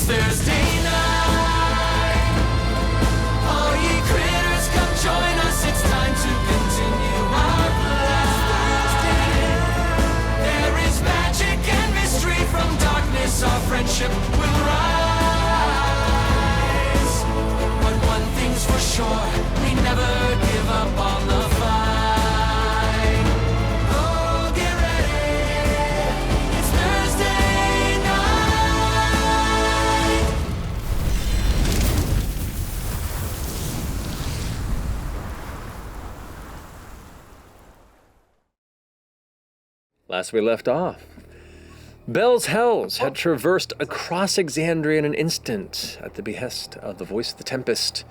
It's Thursday night. All ye critters, come join us. It's time to continue our flight. There is magic and mystery from darkness. Our friendship will rise. But one thing's for sure, we never give up on the fight. Oh, get ready. It's Thursday night. Last we left off, Bell's Hells had traversed across Exandria in an instant at the behest of the voice of the Tempest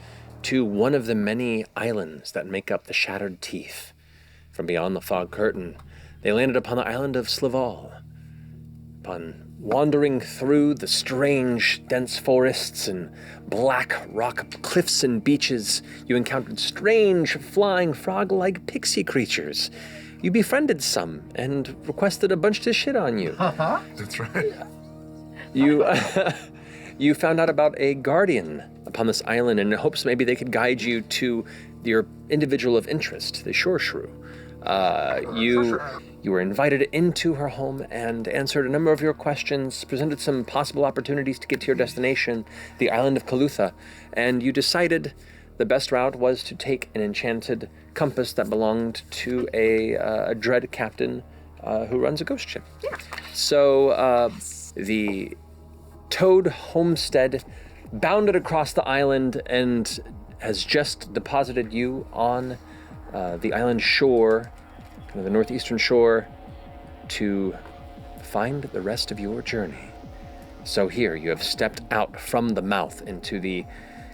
to one of the many islands that make up the Shattered Teeth. From beyond the fog curtain, they landed upon the island of Slaval. Upon wandering through the strange, dense forests and black rock cliffs and beaches, you encountered strange, flying, frog-like pixie creatures. You befriended some and requested a bunch to shit on you. That's right. You found out about a guardian upon this island in hopes maybe they could guide you to your individual of interest, the Shore Shrew. You were invited into her home and answered a number of your questions, presented some possible opportunities to get to your destination, the island of Kalutha, and you decided the best route was to take an enchanted compass that belonged to a dread captain who runs a ghost ship. So the Toad homestead bounded across the island and has just deposited you on the island shore, kind of the northeastern shore, to find the rest of your journey. So here you have stepped out from the mouth into the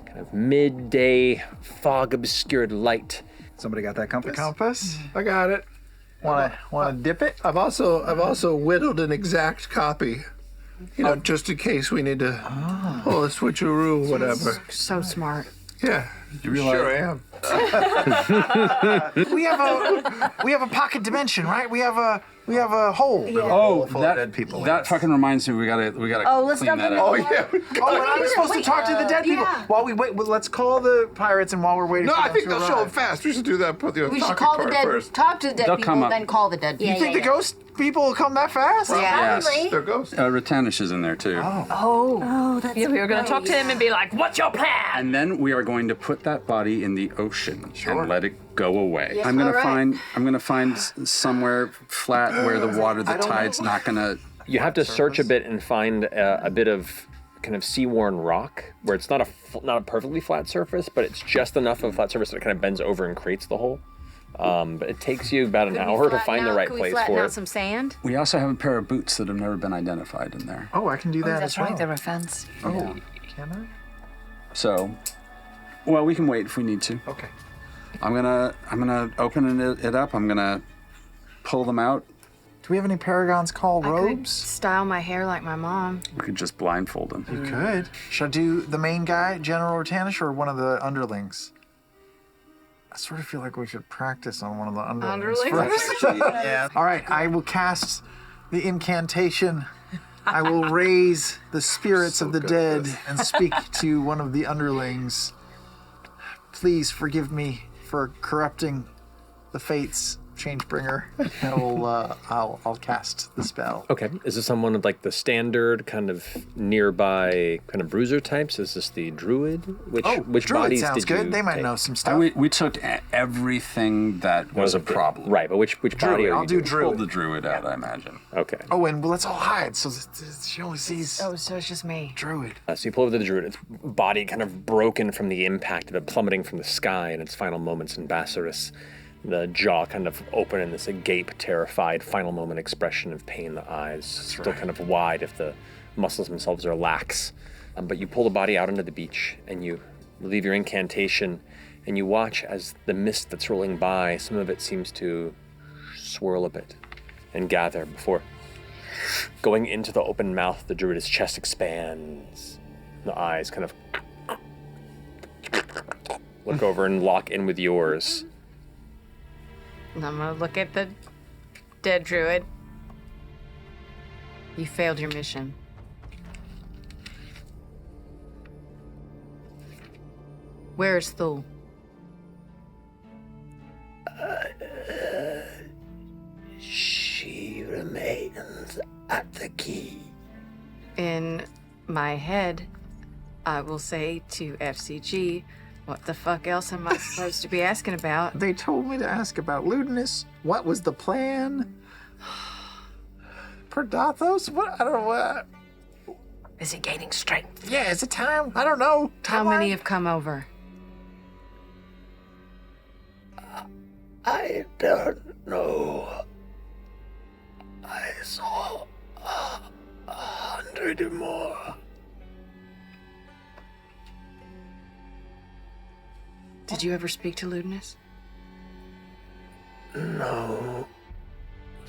kind of midday fog-obscured light. Somebody got that compass? The compass? I got it. Wanna dip it? I've also whittled an exact copy. You know, just in case we need to pull a switcheroo or whatever. So smart. Yeah, You realize- sure I am. We have a pocket dimension, right? We have a hole. Oh, Full of dead people. that fucking reminds me. We gotta Oh, let's clean dump that it in out. Oh, yeah. Oh, and I was supposed to talk to the dead people. yeah. While we wait, well, let's call the pirates, and while we're waiting No, for I them think to they'll arrive. show up fast. We should do that. Put the We should talking call the part dead, first. talk to the dead They'll come people, up. then call the dead people. You think the ghost people will come that fast? Yeah. Yes. They're ghosts. Ratanish is in there too. Oh, that's Yeah, we were going to talk to him and be like, what's your plan? And then we are going to put that body in the ocean and let it go away. Yes, I'm gonna all right. find somewhere flat where the water, the tide's not gonna. You have to search a bit and find a bit of kind of sea-worn rock where it's not a perfectly flat surface, but it's just enough of a flat surface that it kind of bends over and creates the hole. But it takes you about an hour to find the right place Can we for flatten out it. some sand? We also have a pair of boots that have never been identified in there. Oh, I can do that That's as well. right, they're a fence. Yeah. Can I? So, well, we can wait if we need to. Okay. I'm gonna open it up. I'm gonna pull them out. Do we have any paragons called I could robes? style my hair like my mom. We could just blindfold them. You could. Should I do the main guy, General Rotanish, or one of the underlings? I sort of feel like we should practice on one of the underlings. Underlings? first. Yeah. All right, I will cast the incantation. I will raise the spirits of the dead and speak to one of the underlings. Please forgive me for corrupting the fates, Changebringer. I'll cast the spell. Okay, is this someone of like the standard kind of nearby kind of bruiser types? Is this the druid? Which Druid bodies sounds did good. you They might take? know some stuff. We took everything that was a problem. Right, but which body are I'll you do doing? druid. Pull the druid out, I imagine. Okay. Oh, and let's all hide so that she only sees Oh, so it's just me. druid. So you pull over to the druid, its body kind of broken from the impact of it plummeting from the sky in its final moments in Bassaris. The jaw kind of open in this agape, terrified, final moment expression of pain. The eyes still kind of wide if the muscles themselves are lax. But you pull the body out onto the beach and you leave your incantation and you watch as the mist that's rolling by, some of it seems to swirl a bit and gather before going into the open mouth. The druid's chest expands. The eyes kind of look over and lock in with yours. I'm gonna look at the dead druid. You failed your mission. Where's Thule? She remains at the key. In my head, I will say to FCG, what the fuck else am I supposed to be asking about? They told me to ask about lewdness. What was the plan? Perdathos? What? I don't know what. Is he gaining strength? Yeah, is it time? I don't know. How many have come over? I don't know. I saw 100 more. Did you ever speak to Lewdness? No.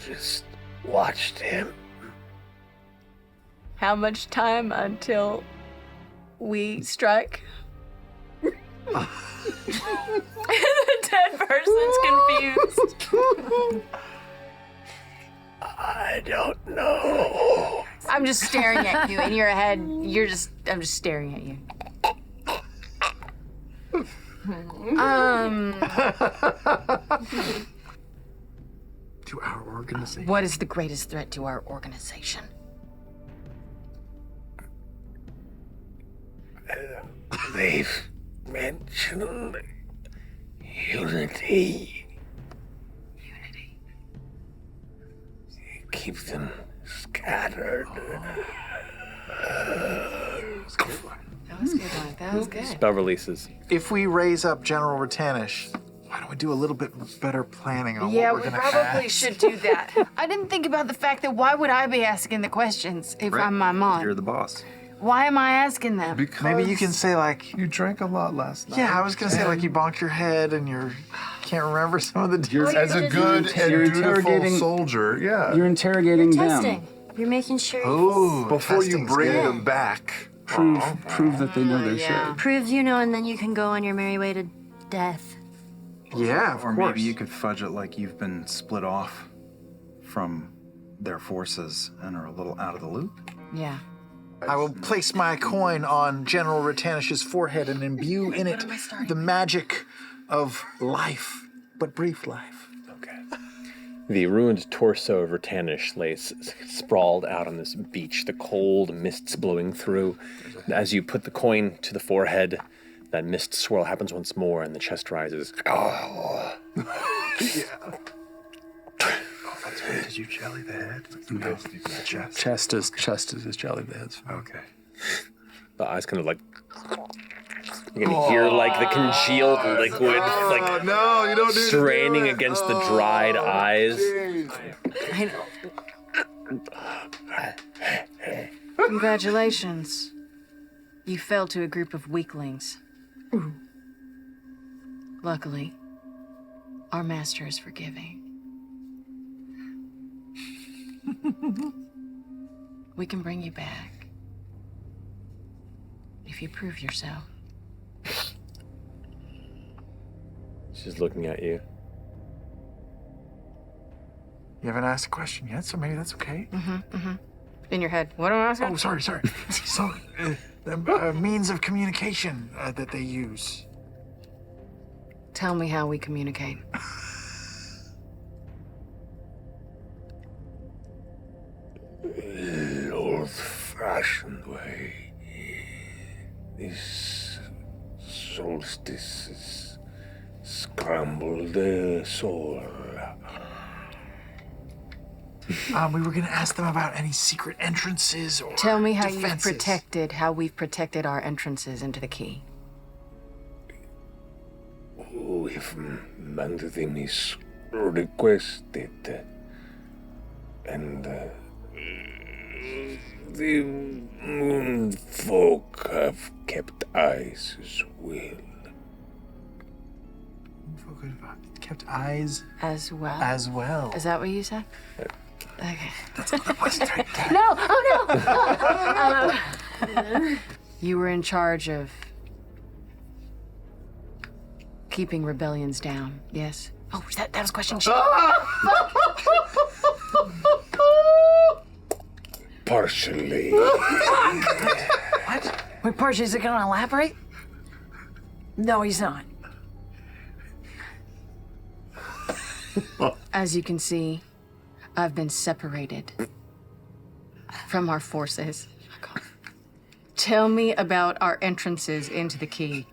Just watched him. How much time until we strike? The dead person's confused. I don't know. I'm just staring at you. In your head, I'm just staring at you. To our organization. What is the greatest threat to our organization? They've mentioned unity. Keep them scattered. That was good, Mike. That was good. Spell releases. If we raise up General Ratanish, why don't we do a little bit better planning on Yeah, what we we're going to probably ask? should do that. I didn't think about the fact that why would I be asking the questions if I'm my mom? You're the boss. Why am I asking them? Because Maybe you can say like, you drank a lot last night. yeah, I was going to say like you bonked your head and you can't remember some of the details. As a good and You're dutiful interrogating- soldier, yeah. You're interrogating them. Testing. You're making sure Ooh, Before you testing's bring good. them back. Prove that they know their yeah. shit. proves you know, and then you can go on your merry way to death. Yeah, of Or course. maybe you could fudge it like you've been split off from their forces and are a little out of the loop. Yeah. I will place my coin on General Ratanish's forehead and imbue in it the magic of life, but brief life. Okay. The ruined torso of Ratanish lays sprawled out on this beach, the cold mists blowing through. As you put the coin to the forehead, that mist swirl happens once more and the chest rises. Oh, that's right. Did you jelly the head? No, the chest. Chest is his jelly beds. Okay. The eyes kind of like... You can hear like the congealed liquid like No, you don't need to do straining it. against the dried eyes. I know. Congratulations. You fell to a group of weaklings. Luckily, our master is forgiving. We can bring you back. If you prove yourself. She's looking at you. You haven't asked a question yet, so maybe that's okay. In your head. What am I asking? Oh, sorry. So, the means of communication that they use. Tell me how we communicate. The old-fashioned way. This solstice is scrambled the soul. We were going to ask them about any secret entrances or Tell me how defenses. we've protected our entrances into the key. If Mandatin is requested, and the moon folk have kept eyes as well. Kept eyes As well. as well. Is that what you said? Okay. No! Oh no! You were in charge of keeping rebellions down, yes? Oh, that was question two. Partially. What? Wait, Parch, is it gonna elaborate? No, he's not. As you can see, I've been separated from our forces. Tell me about our entrances into the key.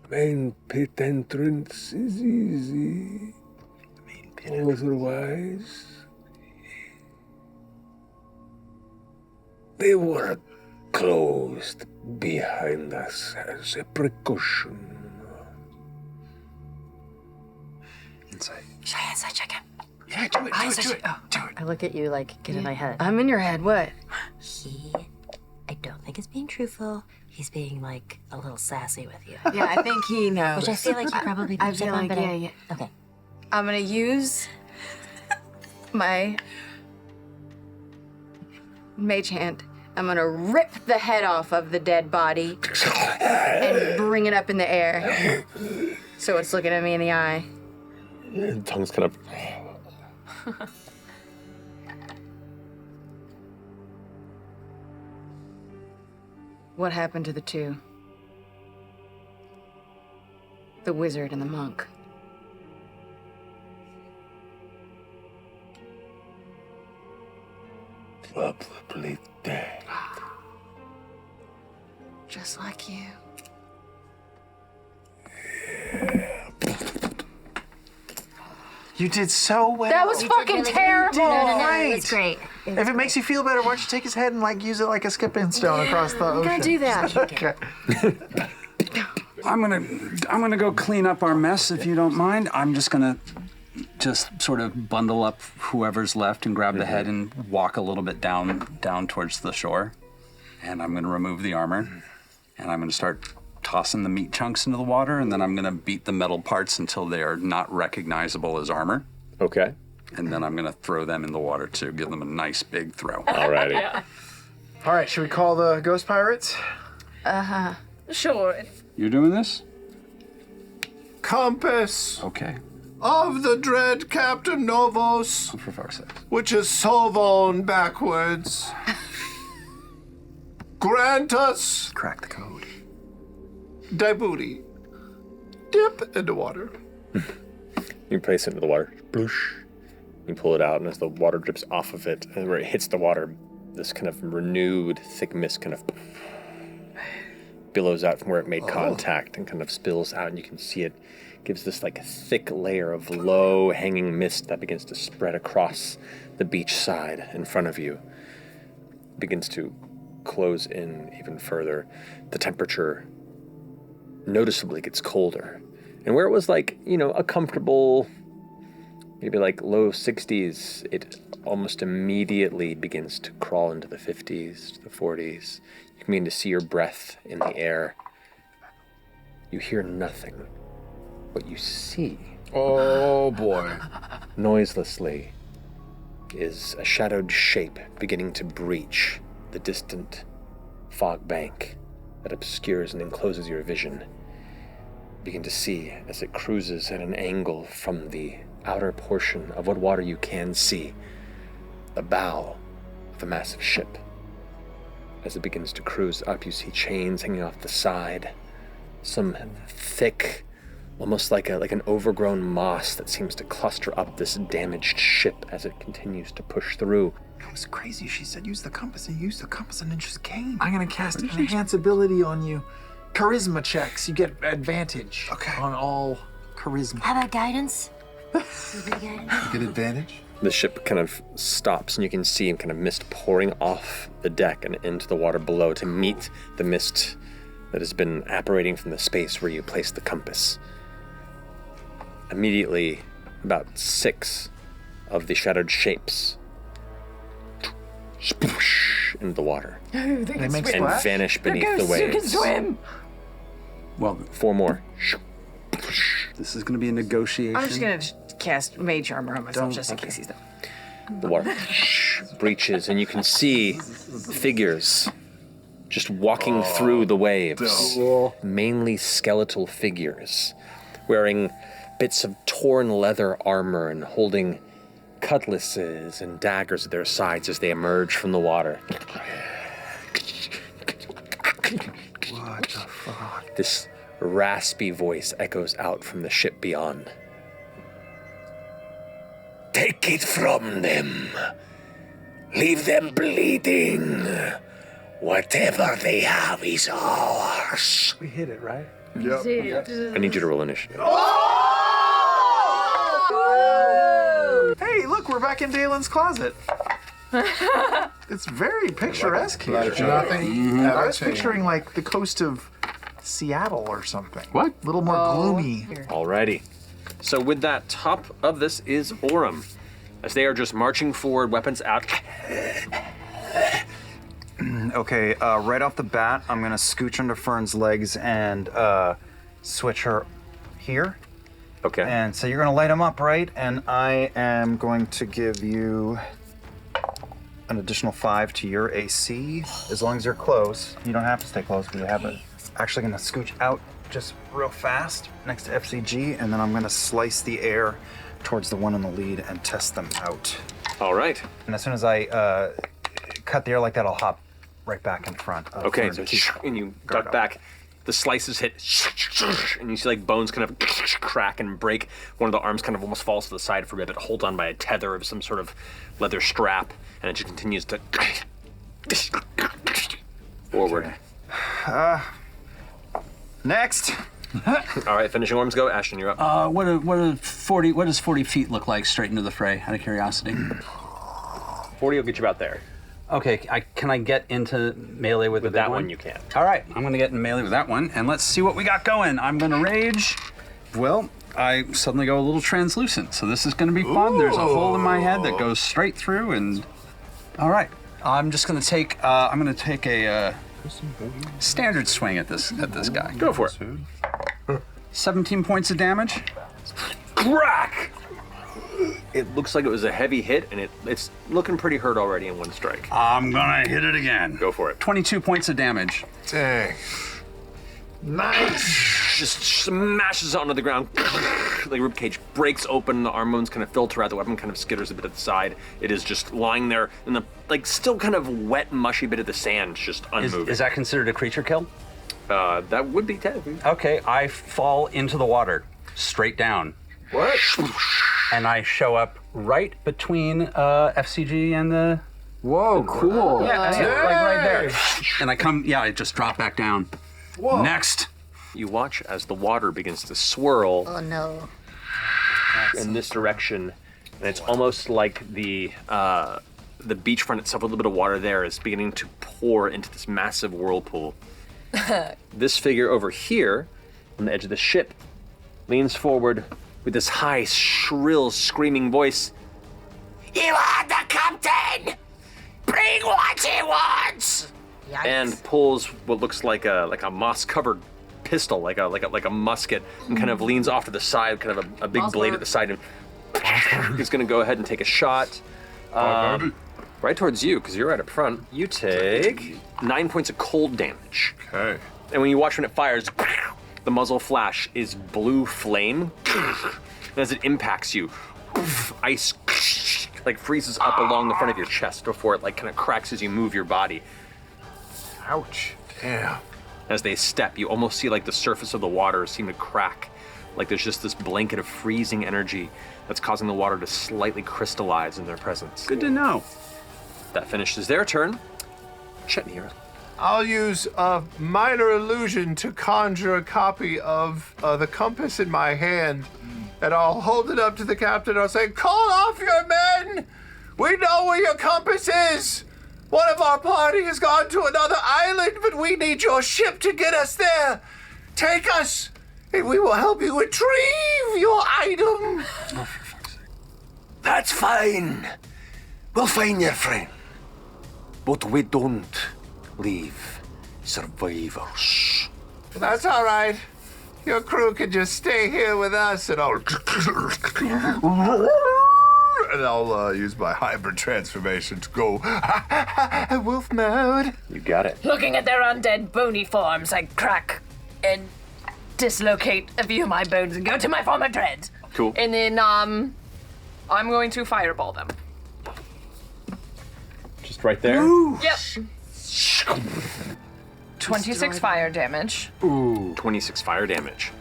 Main pit entrance is easy. Otherwise, they were closed behind us as a precaution. Insight. Should I inside check him? Yeah, do it. Oh, Do it. I look at you like, get in my head. I'm in your head, what? I don't think he's being truthful. He's being like a little sassy with you. Yeah, I think he knows. Which I feel like you probably I picked feel up on, like, but yeah. Okay. I'm gonna use my mage hand. I'm gonna rip the head off of the dead body and bring it up in the air. So it's looking at me in the eye. The tongue's kind of. What happened to the two? The wizard and the monk. Probably dead. Just like you. You did so well. That was fucking really good. terrible! No, it was great. If it makes you feel better, why don't you take his head and like use it like a skipping stone across the I'm ocean? gonna do that. Okay. I'm gonna go clean up our mess if you don't mind. I'm just gonna sort of bundle up whoever's left and grab the head and walk a little bit down towards the shore. And I'm gonna remove the armor, and I'm gonna start tossing the meat chunks into the water, and then I'm gonna beat the metal parts until they are not recognizable as armor. Okay. And then I'm gonna throw them in the water to give them a nice big throw. Alrighty. All right, should we call the ghost pirates? Sure. You're doing this? Compass Okay. of the dread Captain Novos, For fuck's sake. which is Sovon backwards. Grant us Crack the code. thy booty. Dip into water. You place it into the water. Bloosh. You pull it out, and as the water drips off of it, and where it hits the water, this kind of renewed, thick mist kind of billows out from where it made contact and kind of spills out, and you can see it gives this like thick layer of low hanging mist that begins to spread across the beach side in front of you. It begins to close in even further. The temperature noticeably gets colder. And where it was like, a comfortable, maybe like low 60s, it almost immediately begins to crawl into the 50s, the 40s. You can begin to see your breath in the air. You hear nothing. What you see, Oh boy. noiselessly, is a shadowed shape beginning to breach the distant fog bank that obscures and encloses your vision. Begin to see as it cruises at an angle from the outer portion of what water you can see, the bow of a massive ship. As it begins to cruise up, you see chains hanging off the side, some thick, almost like an overgrown moss that seems to cluster up this damaged ship as it continues to push through. That was crazy. She said use the compass, and you used the compass, and it just came. I'm gonna cast enhance ability on you. Charisma checks. You get advantage on all charisma. How about guidance? Guidance? Get advantage? The ship kind of stops, and you can see kind of mist pouring off the deck and into the water below to meet the mist that has been apparating from the space where you placed the compass. Immediately, about 6 of the shadowed shapes sploosh into the water They They make and splash? vanish beneath the You can waves. swim. Well, 4 more. this is going to be a negotiation. I'm just gonna cast mage armor on myself just in case he's done. The water breaches, and you can see figures just walking through the waves. Mainly skeletal figures, wearing bits of torn leather armor and holding cutlasses and daggers at their sides as they emerge from the water. What the fuck? This raspy voice echoes out from the ship beyond. Take it from them. Leave them bleeding. Whatever they have is ours. We hit it, right? Yep. I need you to roll initiative. Hey, look, we're back in Dalen's closet. It's very picturesque here. Nothing. I was picturing like the coast of Seattle or something. What? A little more gloomy. Alrighty. So with that, top of this is Orem. As they are just marching forward, weapons out. Okay, right off the bat, I'm gonna scooch under Fern's legs and switch her here. Okay. And so you're gonna light him up, right? And I am going to give you an additional 5 to your AC, as long as you're close. You don't have to stay close, but you have it. Actually gonna scooch out just real fast next to FCG, and then I'm gonna slice the air towards the one in the lead and test them out. All right. And as soon as I cut the air like that, I'll hop right back in front. Of Okay, Fern. so and you Guard duck up. back. The slices hit, and you see like bones kind of crack and break. One of the arms kind of almost falls to the side for a bit, but hold on by a tether of some sort of leather strap, and it just continues to forward. Next. All right, finishing arms go. Ashton, you're up. What does 40 feet look like straight into the fray, out of curiosity? 40 will get you about there. Okay, can I get into melee with the With big that one, you can. All right, I'm gonna get in melee with that one, and let's see what we got going. I'm gonna rage. Well, I suddenly go a little translucent, so this is gonna be fun. There's a hole in my head that goes straight through, and all right, I'm just gonna take. I'm gonna take a standard swing at this guy. Go for it. 17 points of damage. Crack! It looks like it was a heavy hit, and it's looking pretty hurt already in one strike. I'm gonna hit it again. Go for it. 22 points of damage. Dang. Nice. Just smashes onto the ground. The ribcage breaks open, the arm bones kind of filter out, the weapon kind of skitters a bit at the side. It is just lying there in the, like, still kind of wet, mushy bit of the sand, just unmoving. Is that considered a creature kill? That would be technically. Okay, I fall into the water, straight down. What? And I show up right between FCG and the... Whoa, cool. Yeah, like right there. And I just drop back down. Whoa. Next. You watch as the water begins to swirl Oh no. in this direction, and it's almost like the beachfront itself, a little bit of water there, is beginning to pour into this massive whirlpool. This figure over here, on the edge of the ship, leans forward with this high, shrill, screaming voice. You are the captain! Bring what he wants! And pulls what looks like a moss-covered pistol, like a musket, and kind of leans off to the side, kind of a big blade at the side, and he's going to go ahead and take a shot right towards you, because you're right up front. You take 9 points of cold damage. Okay. And when you watch when it fires, the muzzle flash is blue flame, and as it impacts you, ice like freezes up along the front of your chest before it like kind of cracks as you move your body. Ouch. Damn. As they step, you almost see like the surface of the water seem to crack. Like there's just this blanket of freezing energy that's causing the water to slightly crystallize in their presence. Good to know. That finishes their turn. Chetney, you're up. I'll use a minor illusion to conjure a copy of the compass in my hand, and I'll hold it up to the captain. I'll say, "Call off your men! We know where your compass is! One of our party has gone to another island, but we need your ship to get us there! Take us, and we will help you retrieve your item!" That's fine. We'll find your friend. But we don't leave survivors. That's all right. Your crew can just stay here with us, and I'll use my hybrid transformation to go wolf mode. You got it. Looking at their undead bony forms, I crack and dislocate a few of my bones and go to my former dreads. Cool. And then I'm going to fireball them. Just right there. Yep. 26 fire damage. Ooh. 26 fire damage.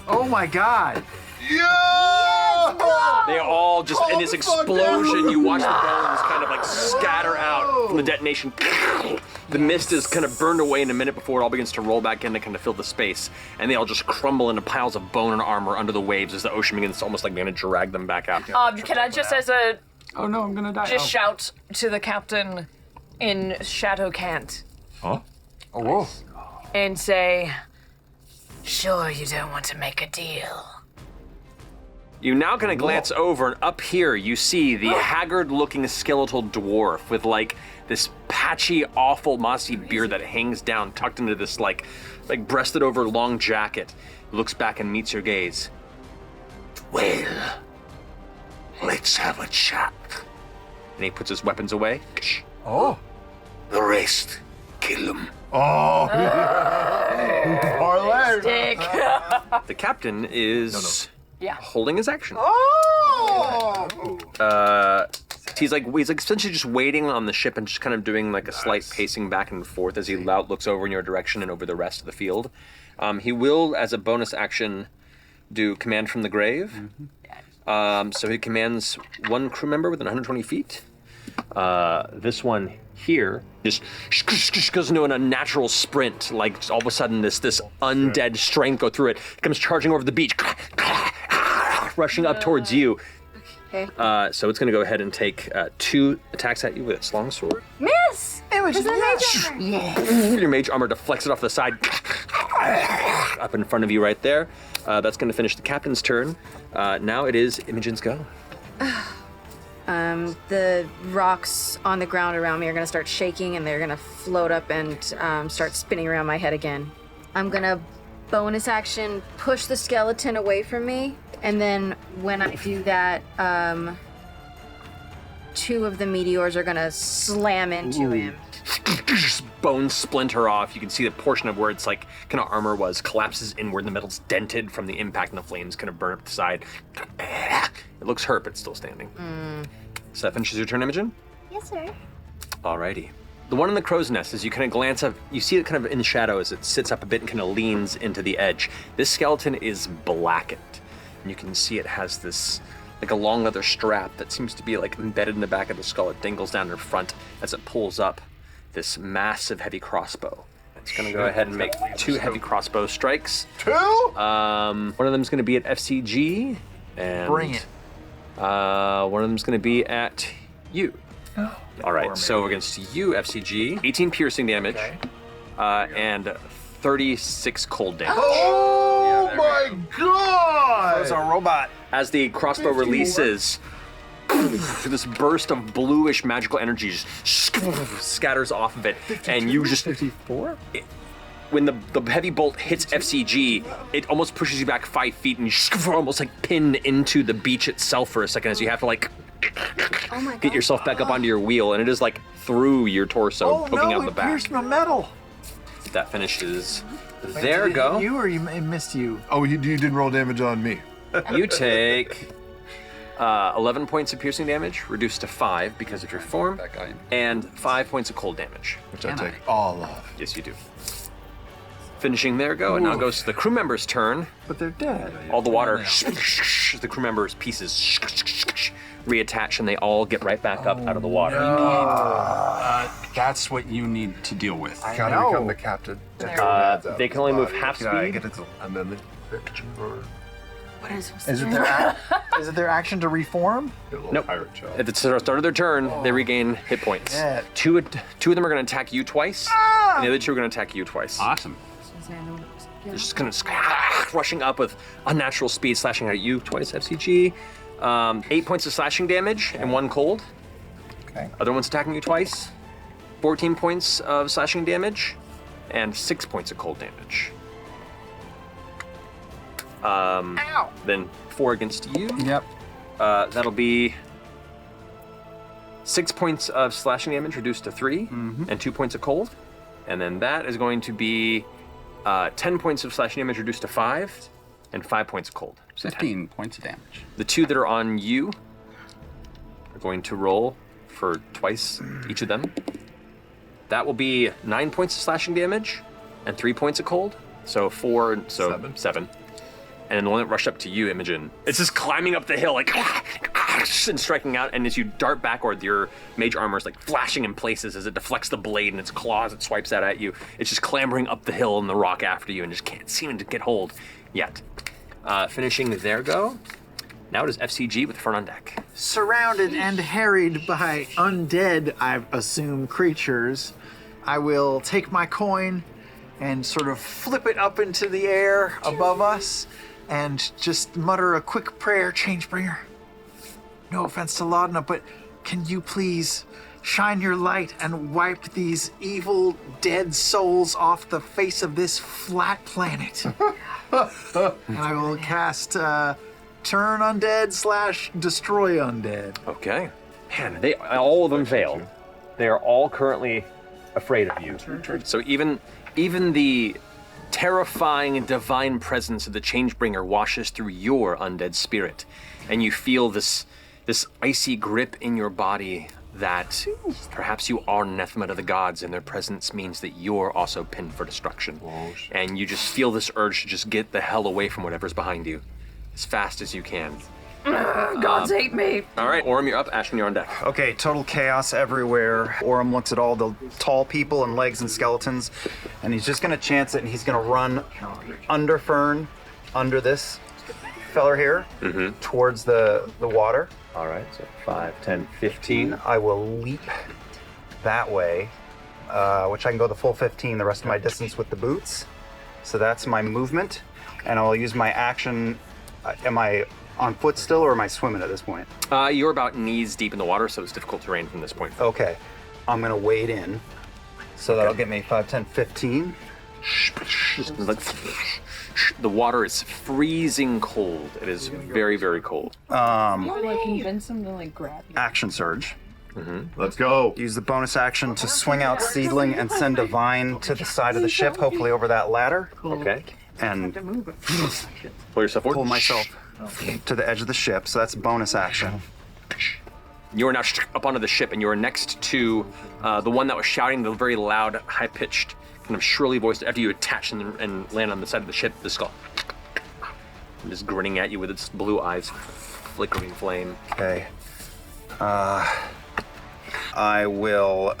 Oh my god. They all just, in this explosion, you watch the bones kind of like scatter out from the detonation. The mist is kind of burned away in a minute before it all begins to roll back in to kind of fill the space. And they all just crumble into piles of bone and armor under the waves as the ocean begins to almost like begin to drag them back out. Can I just as a... Oh no, I'm gonna die. Just shout to the captain in Shadow Cant. Huh? Oh, whoa. And say, sure you don't want to make a deal. You now kind of glance over, and up here you see the haggard-looking skeletal dwarf with like this patchy, awful, mossy beard that hangs down, tucked into this like breasted-over long jacket. He looks back and meets your gaze. Well, let's have a chat. And he puts his weapons away. Oh. The rest, kill them. Oh. Parley. Dick. The captain is Yeah. holding his action. Oh. He's like essentially just waiting on the ship and just kind of doing like a slight pacing back and forth as he looks over in your direction and over the rest of the field. He will, as a bonus action, do command from the grave. So he commands one crew member within 120 feet. This one here just goes into an unnatural sprint. Like all of a sudden this undead strength go through it. It comes charging over the beach, rushing up towards you. Okay. So it's going to go ahead and take 2 attacks at you with its long sword. Miss! It was Is that mage armor? Your mage armor deflects it off the side, up in front of you right there. That's going to finish the captain's turn. Now it is Imogen's go. The rocks on the ground around me are gonna start shaking and they're gonna float up and start spinning around my head again. I'm gonna bonus action push the skeleton away from me, and then when I do that, 2 of the meteors are gonna slam into him. Bones splinter off. You can see the portion of where it's like kind of armor was collapses inward. The metal's dented from the impact, and the flames kind of burn up the side. It looks hurt, but it's still standing. So that finishes your turn, Imogen? Yes, sir. Alrighty. The one in the crow's nest, as you kind of glance up, you see it kind of in shadow as it sits up a bit and kind of leans into the edge. This skeleton is blackened, and you can see it has this like a long leather strap that seems to be like embedded in the back of the skull. It dangles down in front as it pulls up this massive heavy crossbow. It's going to go ahead and make 2 heavy crossbow strikes. 2? One of them is going to be at FCG, and Bring it. one of them is going to be at you. All right, so against you, FCG, 18 piercing damage, and 36 cold damage. Oh my god! It's a robot. As the crossbow releases, this burst of bluish magical energy just scatters off of it, and you just 54? when the heavy bolt hits FCG, it almost pushes you back 5 feet, and you're almost like pinned into the beach itself for a second as you have to like get yourself back up onto your wheel, and it is like through your torso, poking out the back. Pierced my metal. That finishes Wait, their did it go. hit you or it missed you? Oh, you didn't roll damage on me. You take 11 points of piercing damage, reduced to 5 because of your form, and 5 points of cold damage. Which I take all of. Yes, you do. Finishing their go, and now goes to the crew member's turn. But they're dead. All the water, the crew members' pieces reattach, and they all get right back up out of the water. That's what you need to deal with. I gotta become the captain. They can only move half speed. And then What is Is it their action to reform? Nope. At the start of their turn, they regain hit points. Yeah. Two of them are going to attack you twice, and the other 2 are going to attack you twice. Awesome. They're just going to rushing up with unnatural speed, slashing at you twice. FCG, 8 points of slashing damage and 1 cold. Okay. Other one's attacking you twice. 14 points of slashing damage and 6 points of cold damage. Then 4 against you. Yep. That'll be 6 points of slashing damage reduced to 3, and 2 points of cold. And then that is going to be 10 points of slashing damage reduced to 5, and 5 points of cold. So 15 points of damage. the 2 that are on you are going to roll for twice each of them. That will be 9 points of slashing damage and 3 points of cold. So 4, so 7. And then the one that rushed up to you, Imogen, it's just climbing up the hill, like, and striking out. And as you dart backward, your mage armor is like flashing in places as it deflects the blade and its claws, it swipes out at you. It's just clambering up the hill and the rock after you and just can't seem to get hold yet. Finishing their go, now it is FCG with front on deck. Surrounded and harried by undead, I assume, creatures, I will take my coin and sort of flip it up into the air above us and just mutter a quick prayer, Changebringer. No offense to Laudna, but can you please shine your light and wipe these evil dead souls off the face of this flat planet? And I will cast Turn Undead / Destroy Undead. Okay. Man, all of them failed. They are all currently afraid of you. So even the terrifying divine presence of the Changebringer washes through your undead spirit, and you feel this icy grip in your body that perhaps you are an anathema to the gods, and their presence means that you're also pinned for destruction. And you just feel this urge to just get the hell away from whatever's behind you as fast as you can. Gods hate me. All right, Orem, you're up. Ashen, you're on deck. Okay, total chaos everywhere. Orem looks at all the tall people and legs and skeletons, and he's just gonna chance it, and he's gonna run under Fern, under this feller here, towards the water. All right, so 5, 10, 15. I will leap that way, which I can go the full 15, the rest of my distance with the boots. So that's my movement, and I'll use my action. Am I on foot still, or am I swimming at this point? You're about knees deep in the water, so it's difficult terrain from this point. Okay, I'm gonna wade in, so that'll get me 5, 10, 15. The water is freezing cold. It is very, very cold. Convince him to grab you. Action surge. Let's go. Use the bonus action to swing out Seedling and send a vine to the side of the ship, hopefully over that ladder. Okay. And Pull yourself forward. pull myself to the edge of the ship, so that's bonus action. You are now up onto the ship, and you are next to the one that was shouting the very loud, high-pitched, kind of shrilly voice after you attach and land on the side of the ship, the skull. And just grinning at you with its blue eyes flickering flame. Okay. I will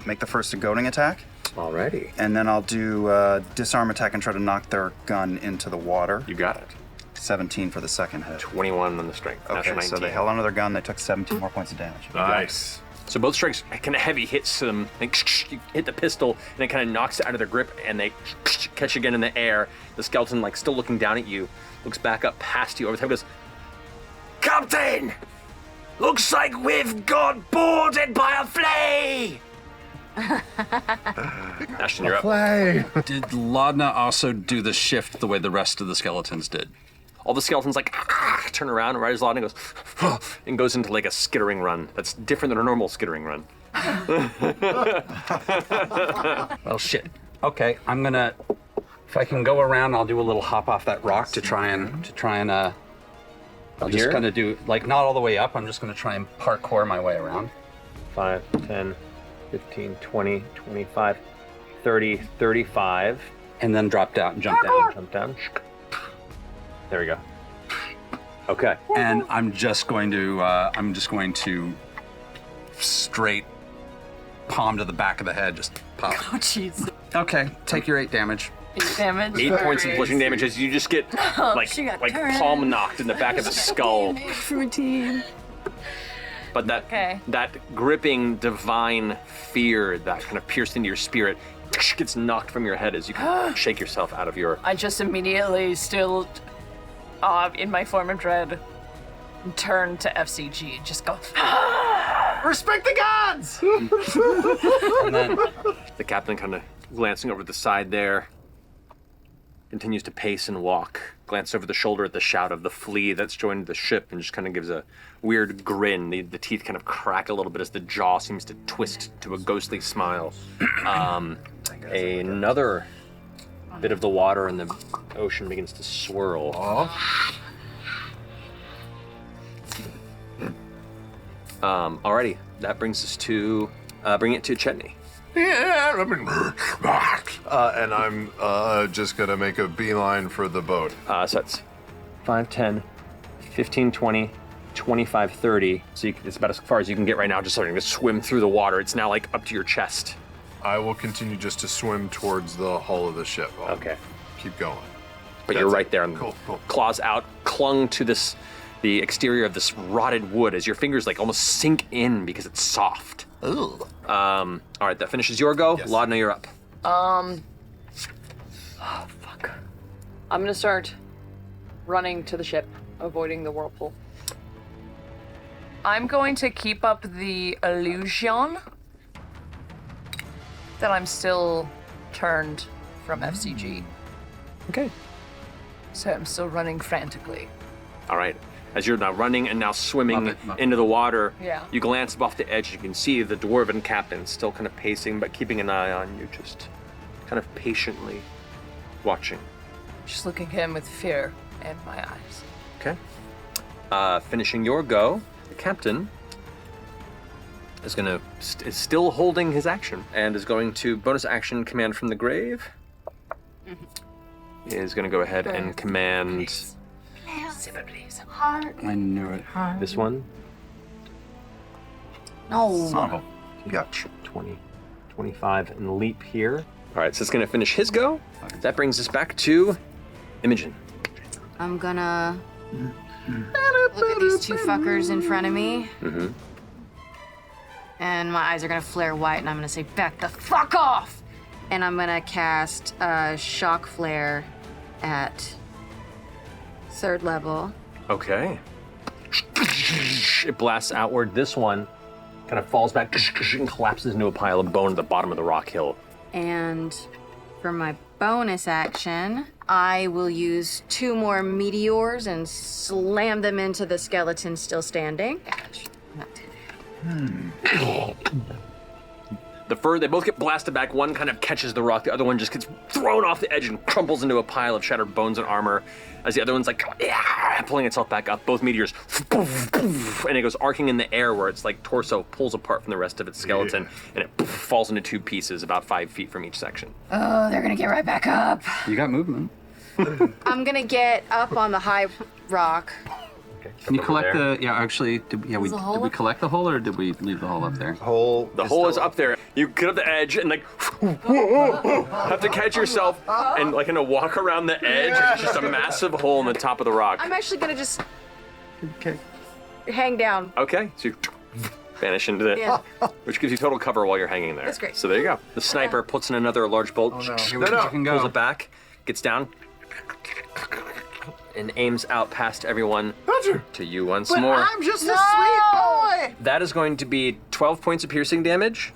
make the first goading attack, Alrighty. and then I'll do disarm attack and try to knock their gun into the water. You got it. 17 for the second hit. 21 on the strength. Okay, Natural so 19. they held onto their gun, they took 17 more points of damage. Nice. So both strikes, kind of heavy hits to them. You hit the pistol, and it kind of knocks it out of their grip, and they catch again in the air. The skeleton, still looking down at you, looks back up past you over the head, goes, "Captain! Looks like we've got boarded by a flea!" Ashton, you're up. Play. Did Laudna also do the shift the way the rest of the skeletons did? All the skeletons turn around, and right as Laudna goes, and goes into a skittering run. That's different than a normal skittering run. Well, shit. Okay, I'm gonna. If I can go around, I'll do a little hop off that rock to try and. I'll just Here? kind of do not all the way up. I'm just gonna try and parkour my way around. 5, 10, 15, 20, 25, 30, 35. And then drop down and jump down. Jump down. There we go. Okay. And I'm just going to straight palm to the back of the head, just pop. Oh, jeez. Okay, take your 8 damage. 8 damage. 8 points of bludgeoning damage as you just get she got palm knocked in the back of the skull. Routine. But Okay. that gripping divine fear that kind of pierced into your spirit gets knocked from your head as you kind of shake yourself out of your. I just immediately, still in my form of dread, turn to FCG and just go, Respect the gods! And then The captain kind of glancing over the side there continues to pace and walk, glance over the shoulder at the shout of the flea that's joined the ship, and just kind of gives a weird grin. The teeth kind of crack a little bit as the jaw seems to twist to a ghostly smile. Another bit of the water in the ocean begins to swirl. Alrighty, that brings us to bring it to Chetney. Yeah, and I'm just gonna make a beeline for the boat. So that's 5, 10, 15, 20, 25, 30. So it's about as far as you can get right now, just starting to swim through the water. It's now like up to your chest. I will continue just to swim towards the hull of the ship. Okay. Keep going. But you're right there. Cool. Claws out, clung to the exterior of this rotted wood as your fingers like almost sink in because it's soft. Ooh. All right, that finishes your go. Yes. Laudna, you're up. Oh, fuck. I'm gonna start running to the ship, avoiding the whirlpool. I'm going to keep up the illusion that I'm still turned from FCG. Okay. So I'm still running frantically. All right. As you're now running and now swimming into the water, Yeah. you glance above the edge. You can see the dwarven captain still kind of pacing, but keeping an eye on you, just kind of patiently watching. Just looking at him with fear in my eyes. Okay. Finishing your go, the captain is is still holding his action and is going to bonus action command from the grave. Is going to go ahead and command I knew it. this one. No. You got 20, 25, and leap here. All right, so it's going to finish his go. That brings us back to Imogen. I'm gonna look at these two fuckers in front of me. Mm-hmm. And my eyes are gonna flare white, and I'm gonna say, back the fuck off! And I'm gonna cast Shock Flare at 3rd level. Okay. It blasts outward. This one kind of falls back and collapses into a pile of bone at the bottom of the rock hill. And for my bonus action, I will use 2 more meteors and slam them into the skeleton still standing. They both get blasted back. One kind of catches the rock. The other one just gets thrown off the edge and crumples into a pile of shattered bones and armor. As the other one's like pulling itself back up. Both meteors, and it goes arcing in the air where its like torso pulls apart from the rest of its skeleton, and it falls into 2 pieces about 5 feet from each section. Oh, they're gonna get right back up. You got movement. I'm gonna get up on the high rock. Can you collect there. did we collect the hole or did we leave the hole up there? The hole is up there. You get up the edge and like have to catch yourself and like kind of walk around the edge. It's just a massive hole in the top of the rock. I'm actually gonna just hang down. Okay, so you vanish into it, Yeah. which gives you total cover while you're hanging there. That's great. So there you go. The sniper puts in another large bolt, pulls it back, gets down, and aims out past everyone to you once more. I'm just a sweet boy. That is going to be 12 points of piercing damage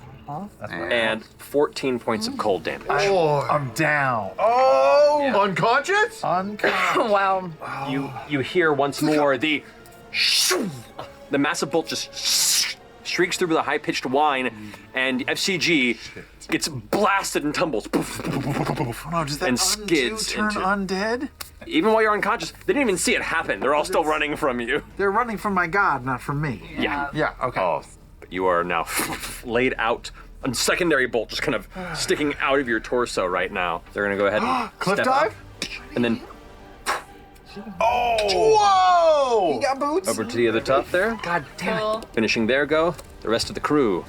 and 14 points of cold damage. I'm down. Oh, unconscious? Unconscious. Wow. You hear once more the massive bolt just streaks through with a high-pitched whine, and FCG gets blasted and tumbles Oh no, does that and undo skids turn into. undead? Even while you're unconscious, they didn't even see it happen. They're all still running from you. They're running from my god, not from me. Yeah. Yeah, okay. Oh, but you are now laid out. A secondary bolt just kind of sticking out of your torso right now. They're gonna go ahead and Cliff step dive? up, and then Whoa! You got boots? over to the other top there. God damn it. Finishing their go. The rest of the crew.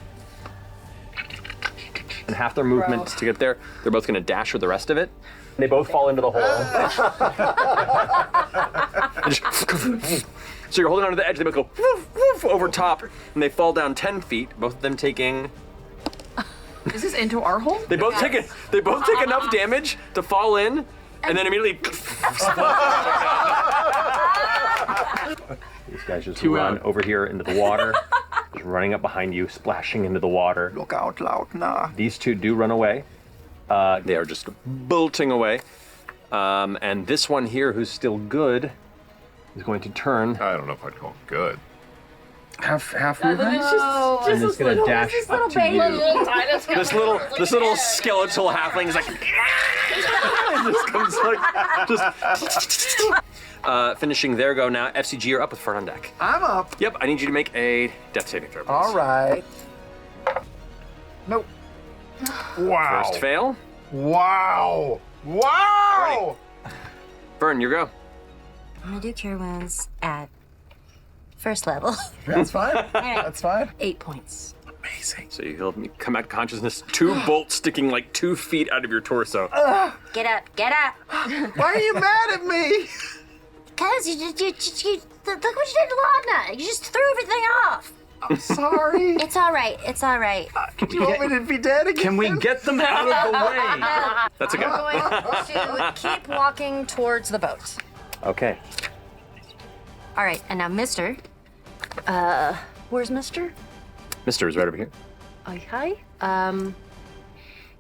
And half their movement to get there, they're both gonna dash with the rest of it. They both fall into the hole. So you're holding onto the edge, they both go woof, woof, over top, and they fall down 10 feet, both of them taking... Is this into our hole? They both take enough damage to fall in, and then immediately... These guys just run over here into the water, just running up behind you, splashing into the water. Look out, Laudna. These two do run away. They are just bolting away. And this one here, who's still good, is going to turn. I don't know if I'd call it good. Half movement? And it's going to dash up to you. This little skeletal halfling is like, just comes like, just Finishing their go now. FCG, you're up with Fern on deck. I'm up. Yep, I need you to make a death saving throw, please. All right. Nope. Wow. First fail. Wow. Wow. Fern, your go. I'm gonna do cure wounds at first level. That's fine. That's fine. 8 points. Amazing. So you come back to consciousness, 2 bolts sticking like 2 feet out of your torso. Get up, get up. Why are you mad at me? Because you look what you did to Lana. You just threw everything off. I'm sorry. It's all right. It's all right. Do you want me to be dead again? Can we get them out of the way? That's okay. I'm going to keep walking towards the boat. Okay. All right, and now Mister. Where's Mister? Mister is right over here. Okay. I'm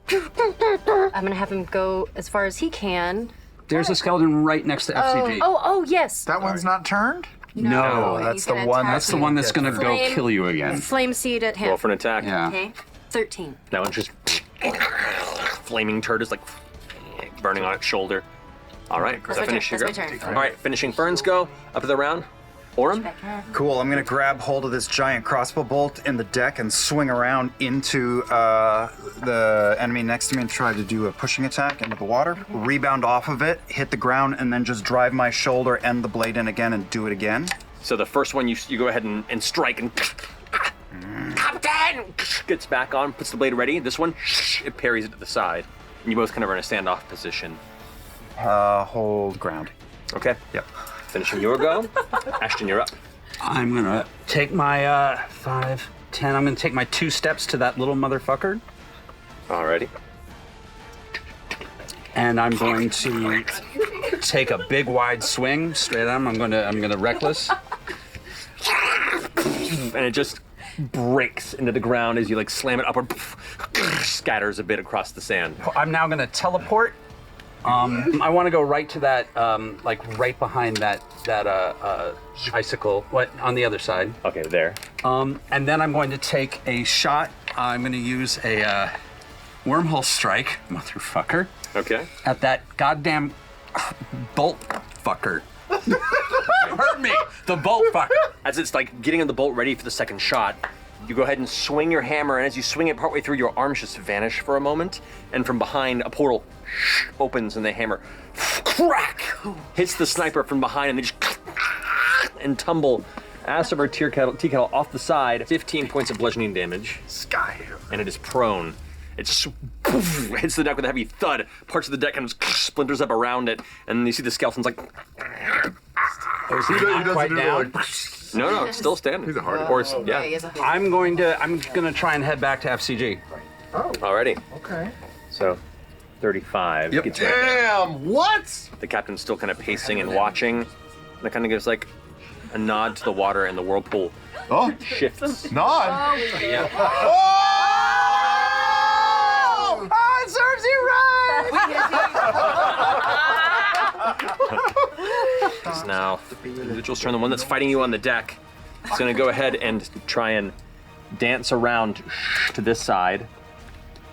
gonna have him go as far as he can. There's a skeleton right next to FCG. Oh, yes. That one's not turned? No, that's you the can one. attack That's the one that's gonna go Flame. kill you again. Flame seed at him. Roll for an attack. Yeah. Okay. 13. That one's just flaming turd is like burning on its shoulder. All right, does that finish your go? That's my turn. All right, finishing Fern's go. Up to the round. Orem? Cool. I'm gonna grab hold of this giant crossbow bolt in the deck and swing around into the enemy next to me and try to do a pushing attack into the water. Rebound off of it, hit the ground, and then just drive my shoulder and the blade in again and do it again. So the first one you go ahead and strike and Captain gets back on, puts the blade ready. This one it parries it to the side, and you both kind of are in a standoff position. Hold ground. Okay. Yep. Finishing your go. Ashton, you're up. I'm gonna take my 5, 10. I'm gonna take my 2 steps to that little motherfucker, Alrighty. and I'm going to take a big wide swing straight at him. I'm gonna reckless. And it just breaks into the ground as you like slam it upward, scatters a bit across the sand. I'm now gonna teleport. I want to go right to that, like right behind that icicle. What on the other side? Okay, there. And then I'm going to take a shot. I'm going to use a wormhole strike, motherfucker, Okay. at that goddamn bolt fucker. You heard me, the bolt fucker. As it's like getting the bolt ready for the second shot, you go ahead and swing your hammer, and as you swing it partway through, your arms just vanish for a moment, and from behind, a portal opens, and the hammer crack hits the sniper from behind, and they just and tumble ass over tea kettle off the side. 15 points of bludgeoning damage. Sky. And it is prone. It just hits the deck with a heavy thud. Parts of the deck kind of splinters up around it, and then you see the skeleton's like. Oh, is he not quite down? No, it's still standing. He's a hard horse. Yeah. I'm gonna try and head back to FCG. Alrighty. Okay. So, 35. Yep. Gets right there. Damn, what? The captain's still kind of pacing and watching. And it kind of gives like a nod to the water, and the whirlpool Oh, shifts. nod. Yeah. Oh, it serves you right! It's now the individual's turn. The one that's fighting you on the deck is going to go ahead and try and dance around to this side,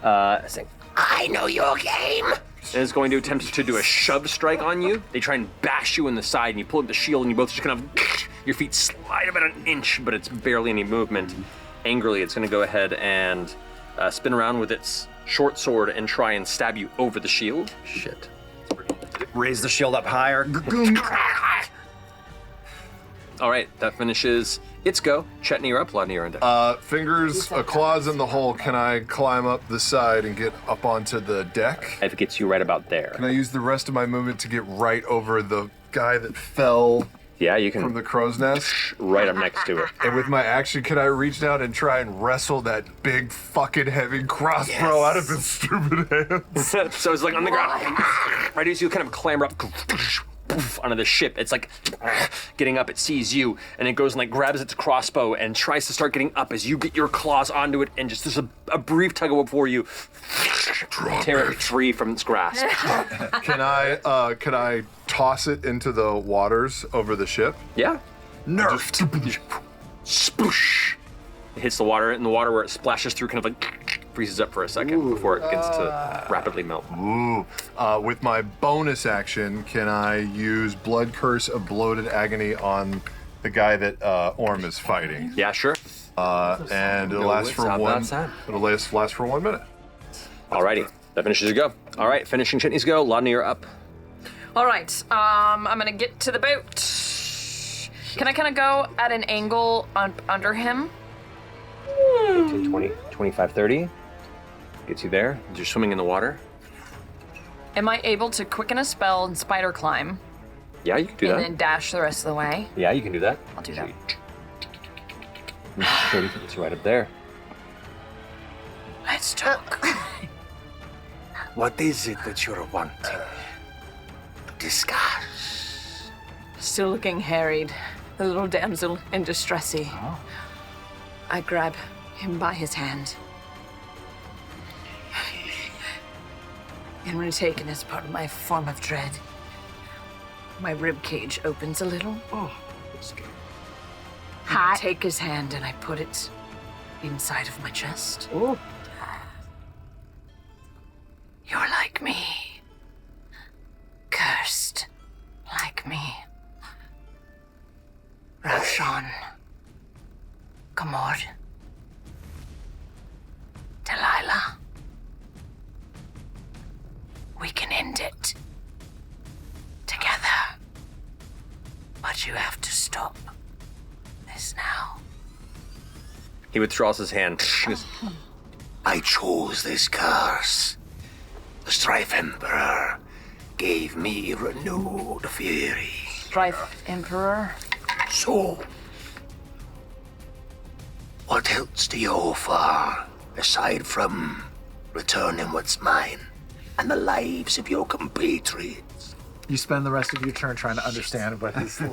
saying, "I know your game." And is going to attempt to do a shove strike on you. They try and bash you in the side, and you pull up the shield, and you both just kind of, your feet slide about an inch, but it's barely any movement. Angrily, it's going to go ahead and spin around with its short sword and try and stab you over the shield. Shit. Raise the shield up higher. All right, that finishes its go. Chetney, you're up. Lodney, you're on deck. Fingers, claws in the hole. Can I climb up the side and get up onto the deck? If it gets you right about there. Can I use the rest of my movement to get right over the guy that fell Yeah, you from can the crow's nest? right up next to it. And with my action, can I reach down and try and wrestle that big fucking heavy crossbow out of his stupid hands? So it's like on the ground. Right as you kind of clamber up onto the ship, it's like getting up, it sees you, and it goes and like grabs its crossbow and tries to start getting up as you get your claws onto it, and just there's a brief tug of war before you tear it free from its grasp. Can I toss it into the waters over the ship? Yeah. Nerfed. Sploosh. It hits the water, and the water where it splashes through kind of like freezes up for a second before it begins to rapidly melt. Ooh. With my bonus action, can I use Blood Curse of Bloated Agony on the guy that Orm is fighting? Yeah, sure. And it'll last for It'll last for 1 minute. Alrighty, that finishes your go. All right, finishing Chitney's go. Laudna, you're up. All right, I'm gonna get to the boat. Can I kind of go at an angle under him? 15, 20, 25, 30. Gets you there. You're swimming in the water. Am I able to quicken a spell and spider climb? Yeah, you can do and that. then dash the rest of the way? Yeah, you can do that. I'll do that. 30 gets you right up there. Let's talk. What is it that you're wanting to discuss? Still looking harried. The little damsel in distressy. Oh. I grab him by his hand. And when taken as part of my form of dread, my rib cage opens a little. Oh, that's good. I take his hand and I put it inside of my chest. Oh. You're like me. Cursed like me. Roshan. Kamord. Delilah. We can end it. Together. But you have to stop this now. He withdraws his hand. He goes, I chose this curse. The Strife Emperor gave me renewed fury. Strife Emperor. So, what else do you offer aside from returning what's mine and the lives of your compatriots? You spend the rest of your turn trying to understand what his No,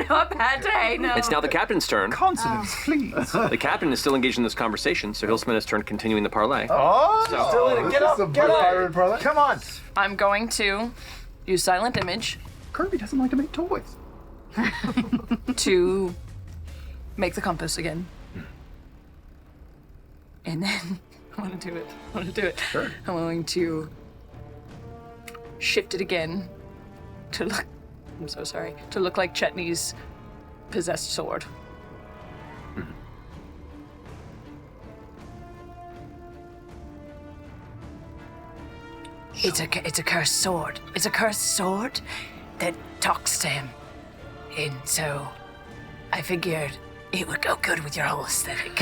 not bad day, no. It's now the captain's turn. consonants, please. The captain is still engaged in this conversation, so he'll spend his turn continuing the parlay. Oh! Still in it. Get up, get up. Come on. I'm going to use Silent Image Kirby doesn't like to make toys. to make the compass again. And then I want to do it. Sure. I'm going to shift it again to look. I'm so sorry. To look like Chetney's possessed sword. It's a cursed sword. It's a cursed sword that talks to him. And so I figured it would go good with your whole aesthetic.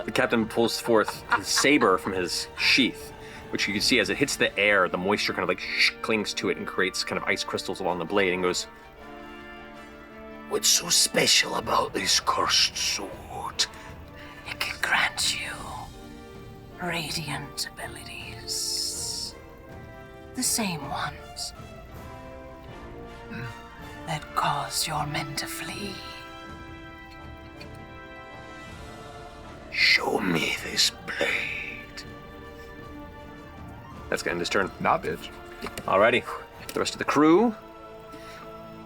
The captain pulls forth his saber from his sheath, which you can see as it hits the air, the moisture kind of like clings to it and creates kind of ice crystals along the blade and goes, What's so special about this cursed sword? It can grant you radiant abilities. The same ones that cause your men to flee. Show me this blade. that's gonna end his turn. Nah, bitch. Alrighty. The rest of the crew,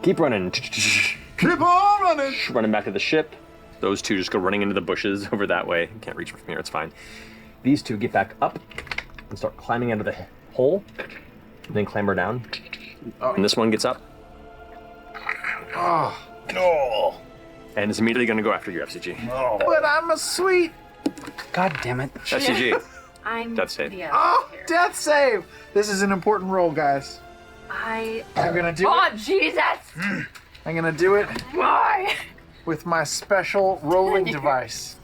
keep running. Keep on running! Running back to the ship. Those two just go running into the bushes over that way. Can't reach from here, it's fine. These two get back up and start climbing out of the hole, and then clamber down. And this one gets up. Oh. No. And is immediately gonna go after you, FCG. But I'm a sweet. God damn it. FCG, I'm. death save. Yeah. Oh, death save. This is an important roll, guys. I. I'm gonna do Oh, it. Jesus! I'm gonna do it Why? with my special rolling device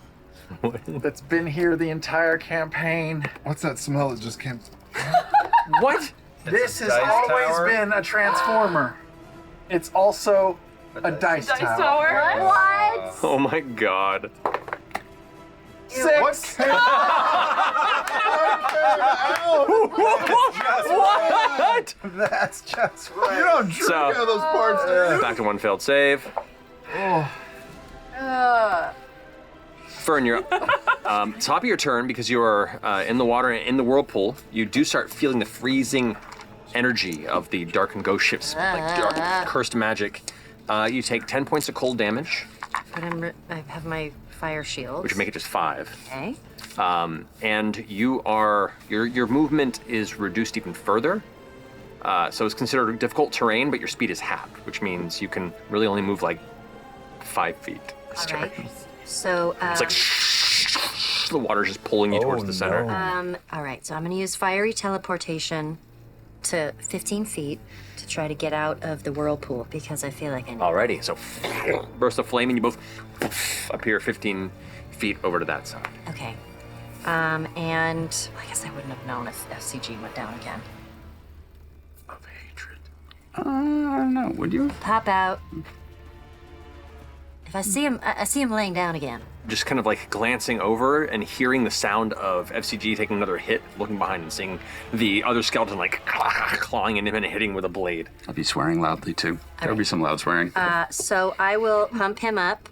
that's been here the entire campaign. What's that smell that just came? What? This has dice always tower. been a transformer. It's also a dice Dice tower. tower? What? Oh my god. 6. What? That's just right. You don't drink So- out of those parts, do you? Back to one failed save. Fern, you're up. Top of your turn, because you are in the water and in the whirlpool, you do start feeling the freezing energy of the darkened ghost ships, like dark, cursed magic. You take 10 points of cold damage. But I have my fire shields. which would make it just 5. Okay. And you are your movement is reduced even further. So it's considered difficult terrain, but your speed is halved, which means you can really only move like 5 feet this All turn. right. So It's like the water's just pulling you towards the center. all right, so I'm going to use fiery teleportation to 15 feet to try to get out of the whirlpool because I feel like I need. Alrighty, so burst of flame, and you both appear 15 feet over to that side. Okay. And I guess I wouldn't have known if FCG went down again. Of hatred. I don't know. Would you? Pop out. If I see him, I see him laying down again. Just kind of like glancing over and hearing the sound of FCG taking another hit, looking behind and seeing the other skeleton like clawing at him and hitting with a blade. I'll be swearing loudly too. There'll be some loud swearing. So I will pump him up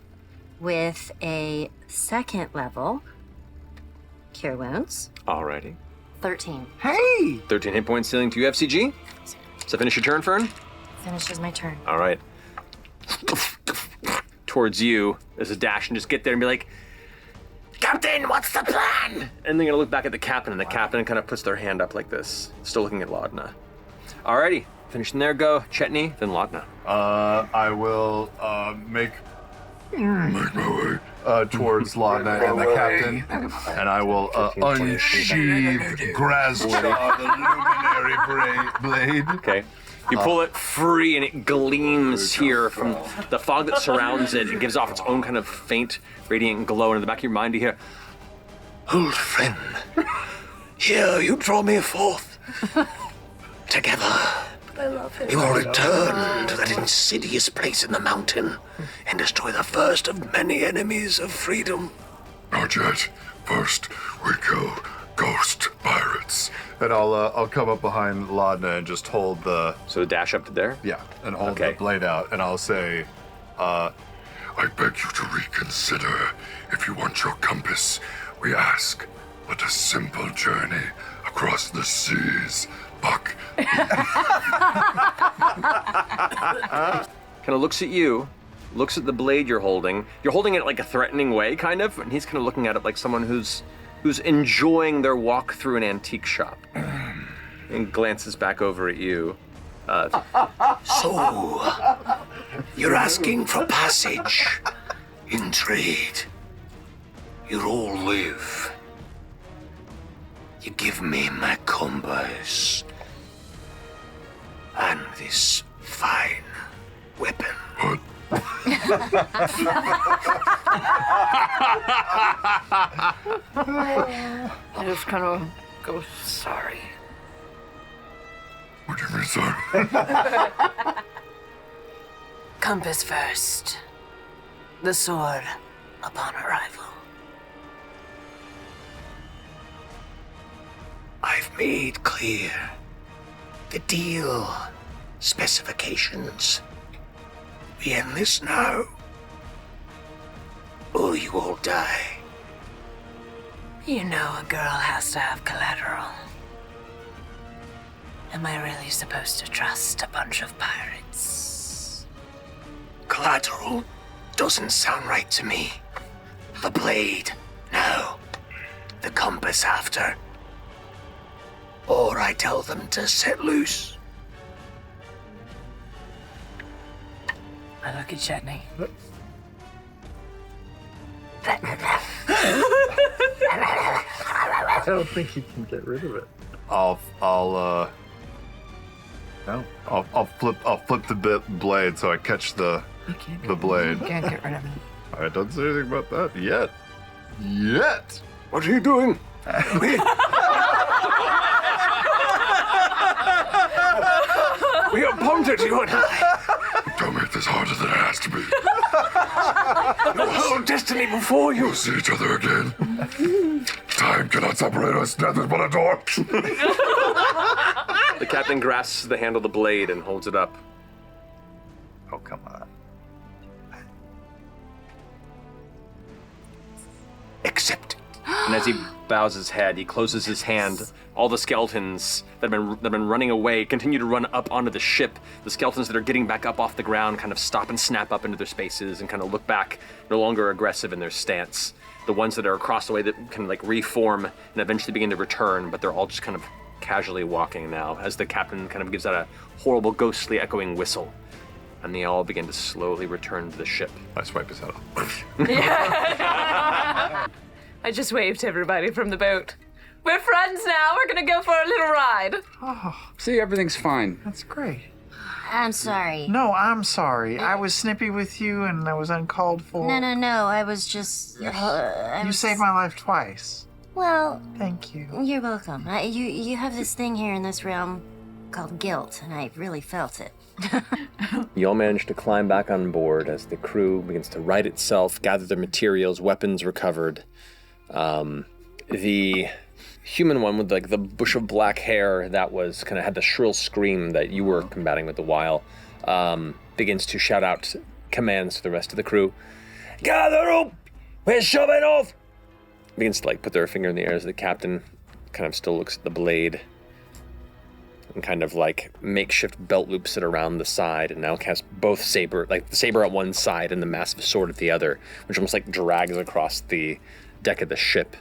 with a 2nd level Cure Wounds. Alrighty. 13. Hey! 13 hit points dealing to you, FCG. Does that finish your turn, Fern? Finishes my turn. All right. Towards you as a dash and just get there and be like, Captain, what's the plan? And then you're gonna look back at the captain, and the captain kind of puts their hand up like this, still looking at Laudna. Alrighty, finishing there, go Chetney, then Laudna. I will make my way towards Laudna and the captain, and I will unsheathe Grazjaw, the luminary blade. Okay. You pull it free and it gleams here from the fog that surrounds it. It gives off its own kind of faint, radiant glow. And in the back of your mind, you hear, Old friend, here you draw me forth. Together, I love him. we will return to that insidious place in the mountain and destroy the first of many enemies of freedom. Not yet. First, we kill ghost pirates. And I'll come up behind Laudna and just hold the so dash up to there? yeah, and hold Okay. the blade out, and I'll say, I beg you to reconsider. If you want your compass, we ask but a simple journey across the seas, Buck. Kind of looks at you, looks at the blade you're holding. You're holding it like a threatening way, kind of, and he's kind of looking at it like someone who's enjoying their walk through an antique shop. And glances back over at you. So, you're asking for passage in trade. You all live. You give me my compass and this fine weapon. I just kind of go, sorry. What do you mean, sir? Compass first. The sword upon arrival. I've made clear the deal specifications. We end this now, or you all die. You know a girl has to have collateral. Am I really supposed to trust a bunch of pirates? Collateral doesn't sound right to me. The blade, no. The compass after. Or I tell them to set loose. I look at Chetney. I don't think you can get rid of it. I'll flip the blade so I catch the blade. Can't get rid of it. I don't say anything about that yet. Yet. What are you doing? We appointed you and I. Don't make this harder than it has to be. Your whole destiny before you. We'll see each other again. Time cannot separate us. Death is but a door. The captain grasps the handle of the blade and holds it up. Oh, come on. Accept it. And as he bows his head. He closes his hand. All the skeletons that have been running away continue to run up onto the ship. The skeletons that are getting back up off the ground kind of stop and snap up into their spaces and kind of look back, no longer aggressive in their stance. The ones that are across the way that can like reform and eventually begin to return, but they're all just kind of casually walking now as the captain kind of gives out a horrible ghostly echoing whistle. And they all begin to slowly return to the ship. I swipe his head off. I just waved to everybody from the boat. We're friends now. We're gonna go for a little ride. See, everything's fine. That's great. I'm sorry. No, I'm sorry. I was snippy with you and I was uncalled for. No. I was just. You saved my life twice. Well, Thank you. you're welcome. You have this thing here in this realm called guilt, and I really felt it. You all manage to climb back on board as the crew begins to right itself, gather their materials, weapons recovered. The human one with like the bush of black hair that was kind of had the shrill scream that you were combating with a while, begins to shout out commands to the rest of the crew. Gather up! We're shoving off! Begins to like put their finger in the air as the captain kind of still looks at the blade and kind of like makeshift belt loops it around the side and now casts both saber, like the saber at one side and the massive sword at the other, which almost like drags across the deck of the ship.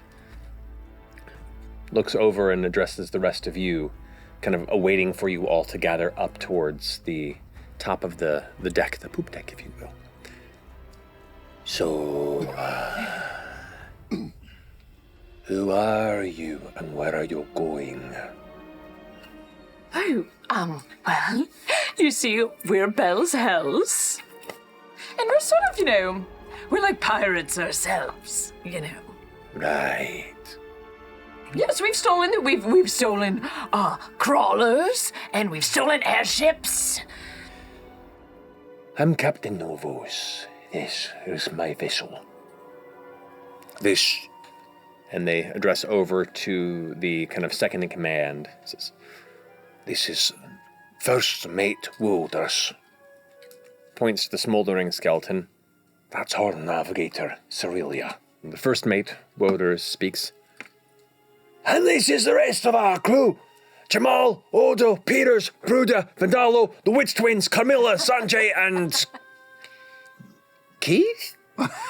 Looks over and addresses the rest of you, kind of awaiting for you all to gather up towards the top of the deck, the poop deck, if you will. So, who are you and where are you going? Oh, well, you see, we're Bell's Hells. And we're sort of, we're like pirates ourselves, Right. Yes, we've stolen crawlers, and we've stolen airships. I'm Captain Novos. This is my vessel. And they address over to the kind of second in command. Says, This is First Mate Wilders. points to the smoldering skeleton. That's our navigator, Cyrillia. And the first mate, Woders, speaks. And this is the rest of our crew. Jamal, Odo, Peters, Bruda, Vandalo, the Witch Twins, Camilla, Sanjay, and... Keith?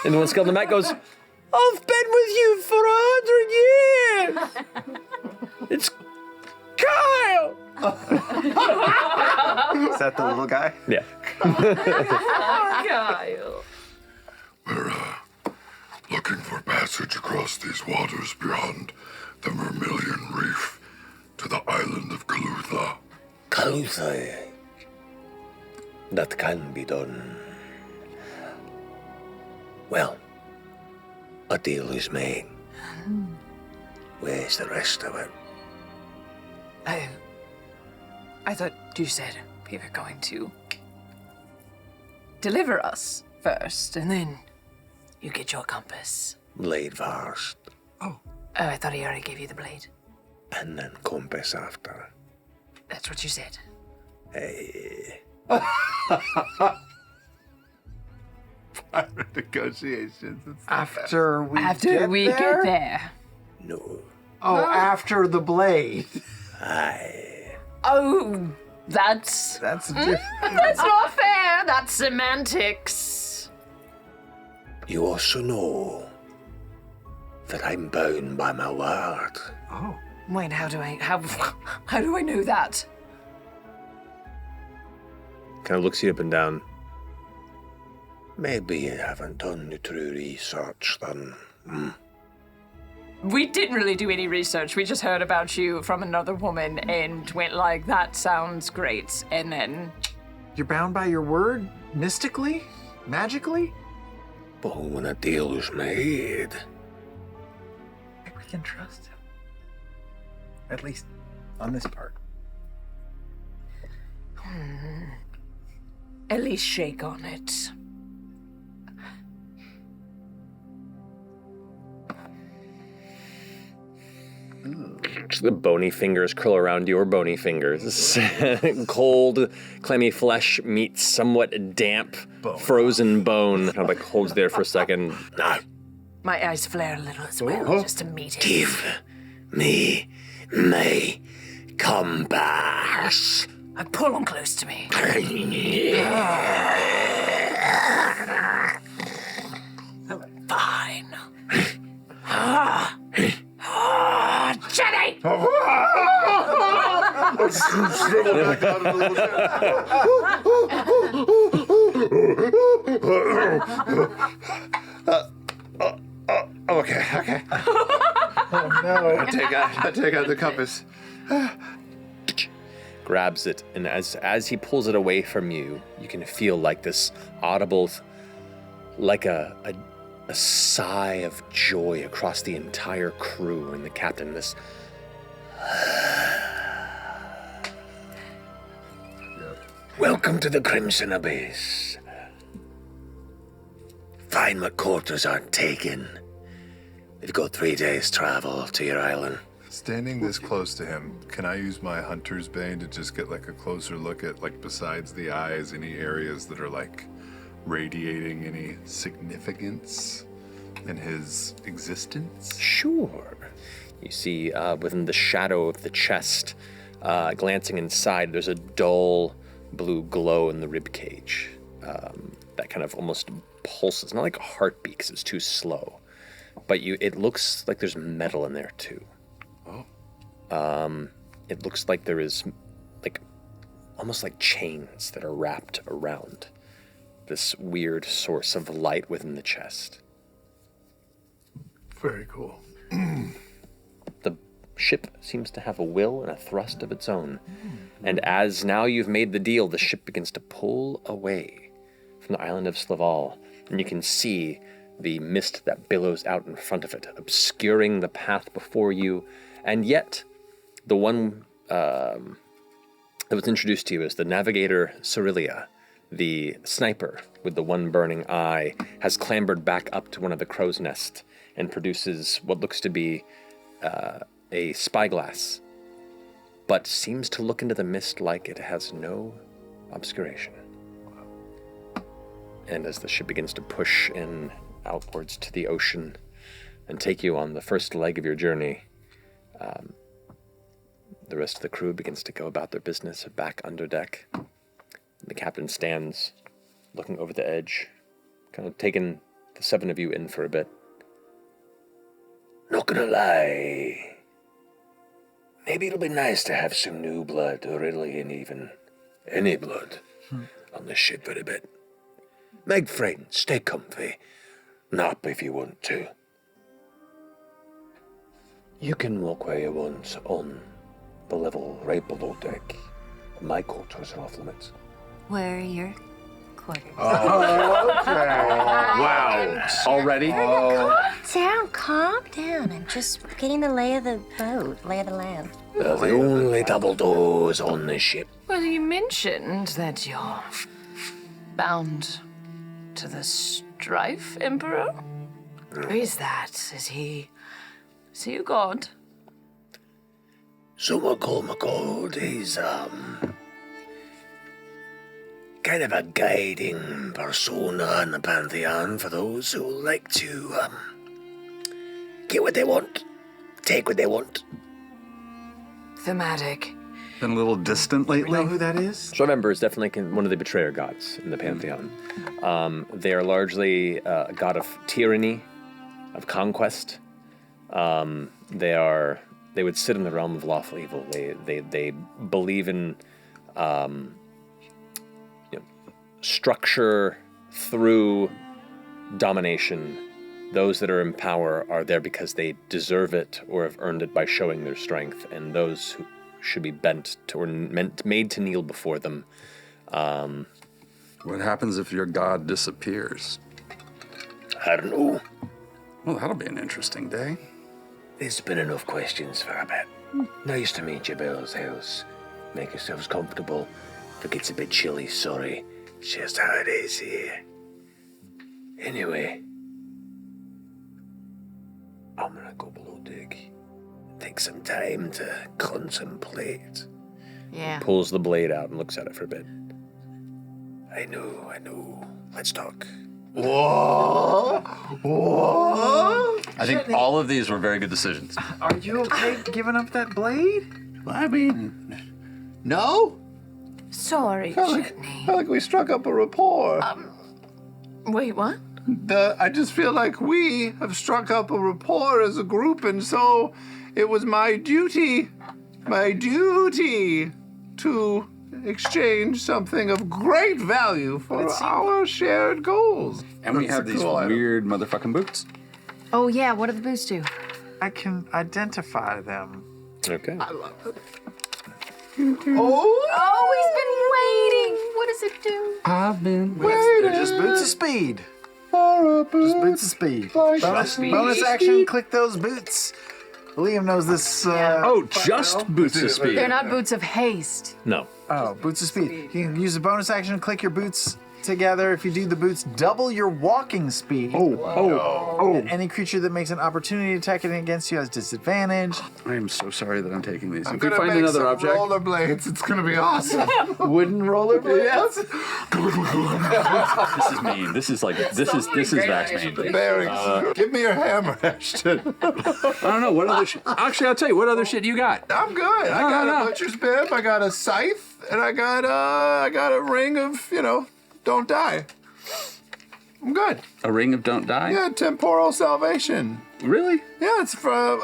And the one skeleton Matt goes, I've been with you for 100 years! It's Kyle! Is that the little guy? Yeah. Kyle. We're looking for passage across these waters beyond the Vermilion Reef to the island of Kalutha. Kalutha. That can be done. Well, a deal is made. Where's the rest of it? Oh, I thought you said we were going to deliver us first, and then you get your compass. Blade first. Oh, I thought he already gave you the blade. And then compass after. That's what you said. Hey. Pirate negotiations. After we get there. No. Oh, after the blade. Aye. Oh, that's different. That's not fair. That's semantics. You also know that I'm bound by my word. Oh. Wait, how do I know that? Kind of looks you up and down. Maybe you haven't done the true research then. We didn't really do any research. We just heard about you from another woman and went like, that sounds great. And then... You're bound by your word? Mystically? Magically? But when a deal is made... I think we can trust him. At least on this part. At least shake on it. The bony fingers curl around your bony fingers. Cold, clammy flesh meets somewhat damp, frozen bone. Kind of like holds there for a second. No. My eyes flare a little as well, just to meet him. Give me my compass. I pull him close to me. Fine. Jenny! Okay. Oh no. I take out the compass. Grabs it, and as he pulls it away from you, you can feel like this audible, like a sigh of joy across the entire crew and the captain. This. Welcome to the Crimson Abyss. Find what quarters aren't taken. We've got 3 days' travel to your island. Standing this close to him, can I use my hunter's bane to just get like a closer look at, like, besides the eyes, any areas that are like radiating any significance in his existence? Sure. You see within the shadow of the chest, glancing inside, there's a dull blue glow in the rib cage. That kind of almost pulses, not like a heartbeat because it's too slow, but it looks like there's metal in there too. It looks like there is like almost like chains that are wrapped around this weird source of light within the chest. Very cool. The ship seems to have a will and a thrust of its own. And as now you've made the deal, the ship begins to pull away from the island of Slaval. And you can see the mist that billows out in front of it, obscuring the path before you. And yet, the one that was introduced to you as the Navigator Cyrillia, the sniper with the one burning eye, has clambered back up to one of the crow's nests and produces what looks to be a spyglass, but seems to look into the mist like it has no obscuration. And as the ship begins to push in outwards to the ocean and take you on the first leg of your journey, the rest of the crew begins to go about their business back under deck. The captain stands looking over the edge, kind of taking the 7 of you in for a bit. Not gonna lie. Maybe it'll be nice to have some new blood, or really even any blood, on the ship for a bit. Make friends, stay comfy. Nap if you want to. You can walk where you want on the level right below deck. My quarters are off limits. Where are your quarters? Wow. Already? Calm down. I'm just getting the lay of the boat, lay of the land. They're the only double doors on the ship. Well, you mentioned that you're bound to the Strife Emperor. Who is that? Is he a god? Some would call him a god. He's, kind of a guiding persona in the Pantheon for those who like to, get what they want, take what they want. Thematic. Been a little distant lately. You know who that is? Strife is definitely one of the betrayer gods in the Pantheon. They are largely a god of tyranny, of conquest. They would sit in the realm of lawful evil. They believe in structure through domination. Those that are in power are there because they deserve it or have earned it by showing their strength, and those who should be bent to or made to kneel before them. What happens if your god disappears? I don't know. Well, that'll be an interesting day. There's been enough questions for a bit. Nice to meet you, Bell's house. Make yourselves comfortable. If it gets a bit chilly, sorry. It's just how it is here. Anyway, I'm gonna go below deck. Take some time to contemplate. Yeah. Pulls the blade out and looks at it for a bit. I know. Let's talk. What? I think all of these were very good decisions. Are you okay giving up that blade? I mean, no? Sorry, Felt like we struck up a rapport. Wait, what? I just feel like we have struck up a rapport as a group, and so it was my duty to exchange something of great value for our shared goals. And we have these weird motherfucking boots. Oh yeah, what do the boots do? I can identify them. Okay. I love it. Oh, he's been waiting. What does it do? I've been They're just boots of speed. Just boots of speed. Bonus action, click those boots. Liam knows this. Just boots of speed. They're not boots of haste. No. Oh, boots of speed. You can use the bonus action, click your boots together. If you do the boots, double your walking speed. And any creature that makes an opportunity attack against you has disadvantage. I am so sorry that I'm taking these. I'm If we gonna find make another some object, rollerblades. It's gonna be awesome. Wooden rollerblades? Yes. this is mean. This is Vax mean. Bearings. Give me your hammer, Ashton. I don't know what other shit. Actually, I'll tell you what other shit you got. I'm good. I got a butcher's bib. I got a scythe, and I got a ring of don't die. I'm good. A ring of don't die. Yeah, temporal salvation. Really? Yeah, it's from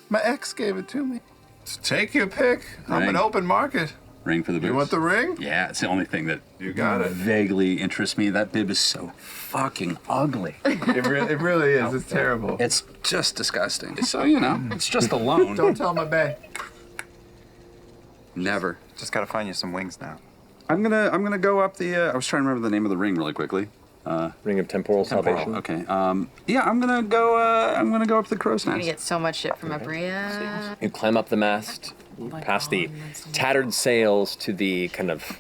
my ex gave it to me. So take your pick. I'm Ring. an open market. Ring for the boots. You want the ring? Yeah, it's the only thing that You got it. vaguely interests me. That bib is so fucking ugly. It really is. It's terrible. It's just disgusting. So it's just a loan. Don't tell my bae. Never. Just gotta find you some wings now. I'm gonna go up the. I was trying to remember the name of the ring really quickly. Ring of Temporal Salvation. Okay. Yeah, I'm gonna go up the crow's You're gonna nest. get so much shit from Abria. You climb up the mast, past the tattered sails to the kind of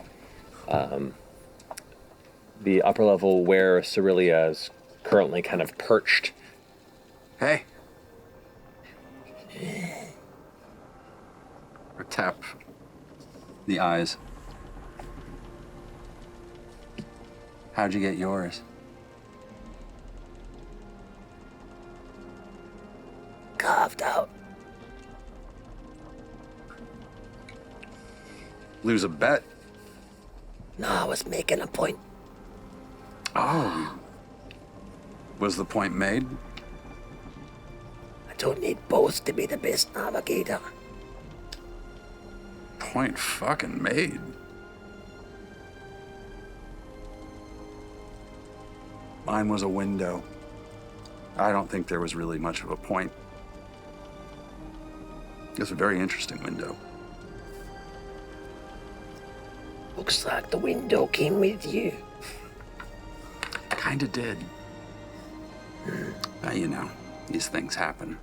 the upper level where Cyrillia is currently kind of perched. Hey. Or tap the eyes. How'd you get yours? Carved out. Lose a bet. No, I was making a point. Oh. Was the point made? I don't need both to be the best navigator. Point fucking made. Mine was a window. I don't think there was really much of a point. It's a very interesting window. Looks like the window came with you. Kinda did. These things happen.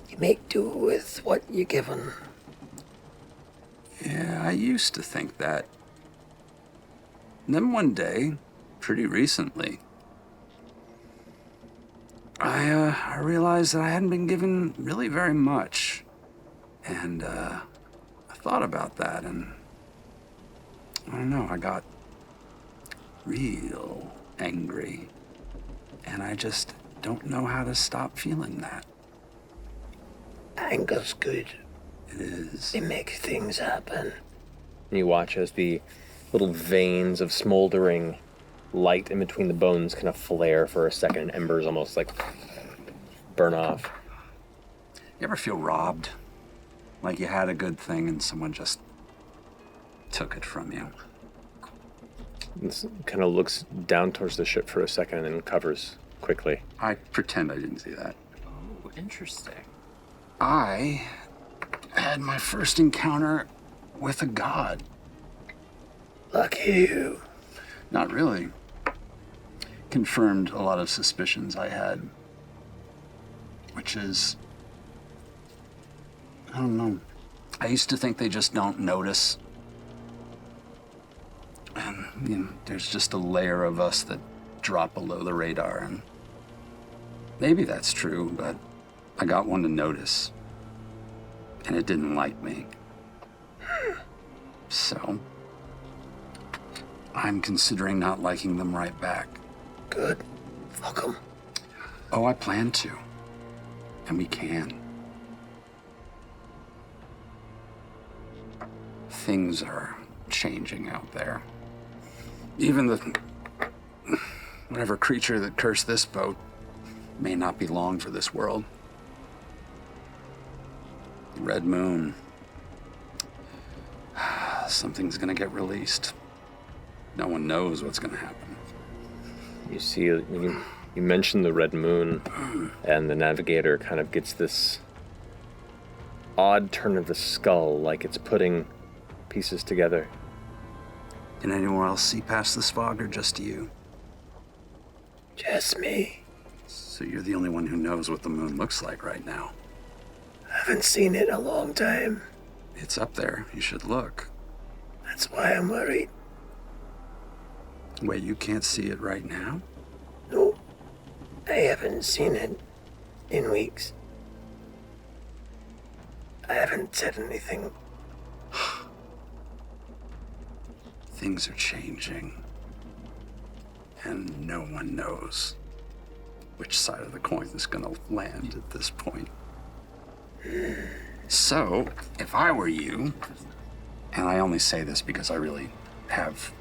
You make do with what you're given. Yeah, I used to think that. And then one day, pretty recently, I realized that I hadn't been given really very much. And I thought about that, and I don't know, I got real angry. And I just don't know how to stop feeling that. Anger's good. It is. It makes things happen. And you watch as the little veins of smoldering light in between the bones kind of flare for a second, and embers almost like burn off. You ever feel robbed? Like you had a good thing and someone just took it from you? This kind of looks down towards the ship for a second and covers quickly. I pretend I didn't see that. Oh, interesting. I had my first encounter with a god. Lucky you. Not really. Confirmed a lot of suspicions I had. Which is, I don't know. I used to think they just don't notice. And, there's just a layer of us that drop below the radar. And maybe that's true, but I got one to notice. And it didn't like me. So, I'm considering not liking them right back. Good. Fuck 'em. Oh, I plan to. And we can. Things are changing out there. Even whatever creature that cursed this boat may not be long for this world. The Red Moon. Something's gonna get released. No one knows what's gonna happen. You see, you mentioned the Red Moon, and the Navigator kind of gets this odd turn of the skull, like it's putting pieces together. Can anyone else see past this fog, or just you? Just me. So you're the only one who knows what the moon looks like right now. Haven't seen it in a long time. It's up there. You should look. That's why I'm worried. Wait, you can't see it right now? No, I haven't seen it in weeks. I haven't said anything. Things are changing. And no one knows which side of the coin is gonna land at this point. So, if I were you, and I only say this because I really have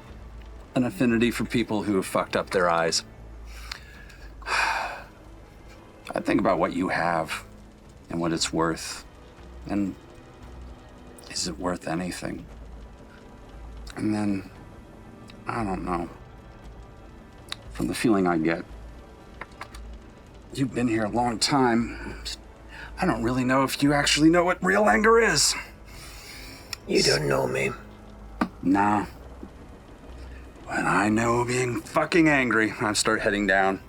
an affinity for people who have fucked up their eyes, I'd think about what you have and what it's worth. And is it worth anything? And then, I don't know. From the feeling I get, you've been here a long time. I don't really know if you actually know what real anger is. You don't know me. Nah. When I know being fucking angry, I start heading down.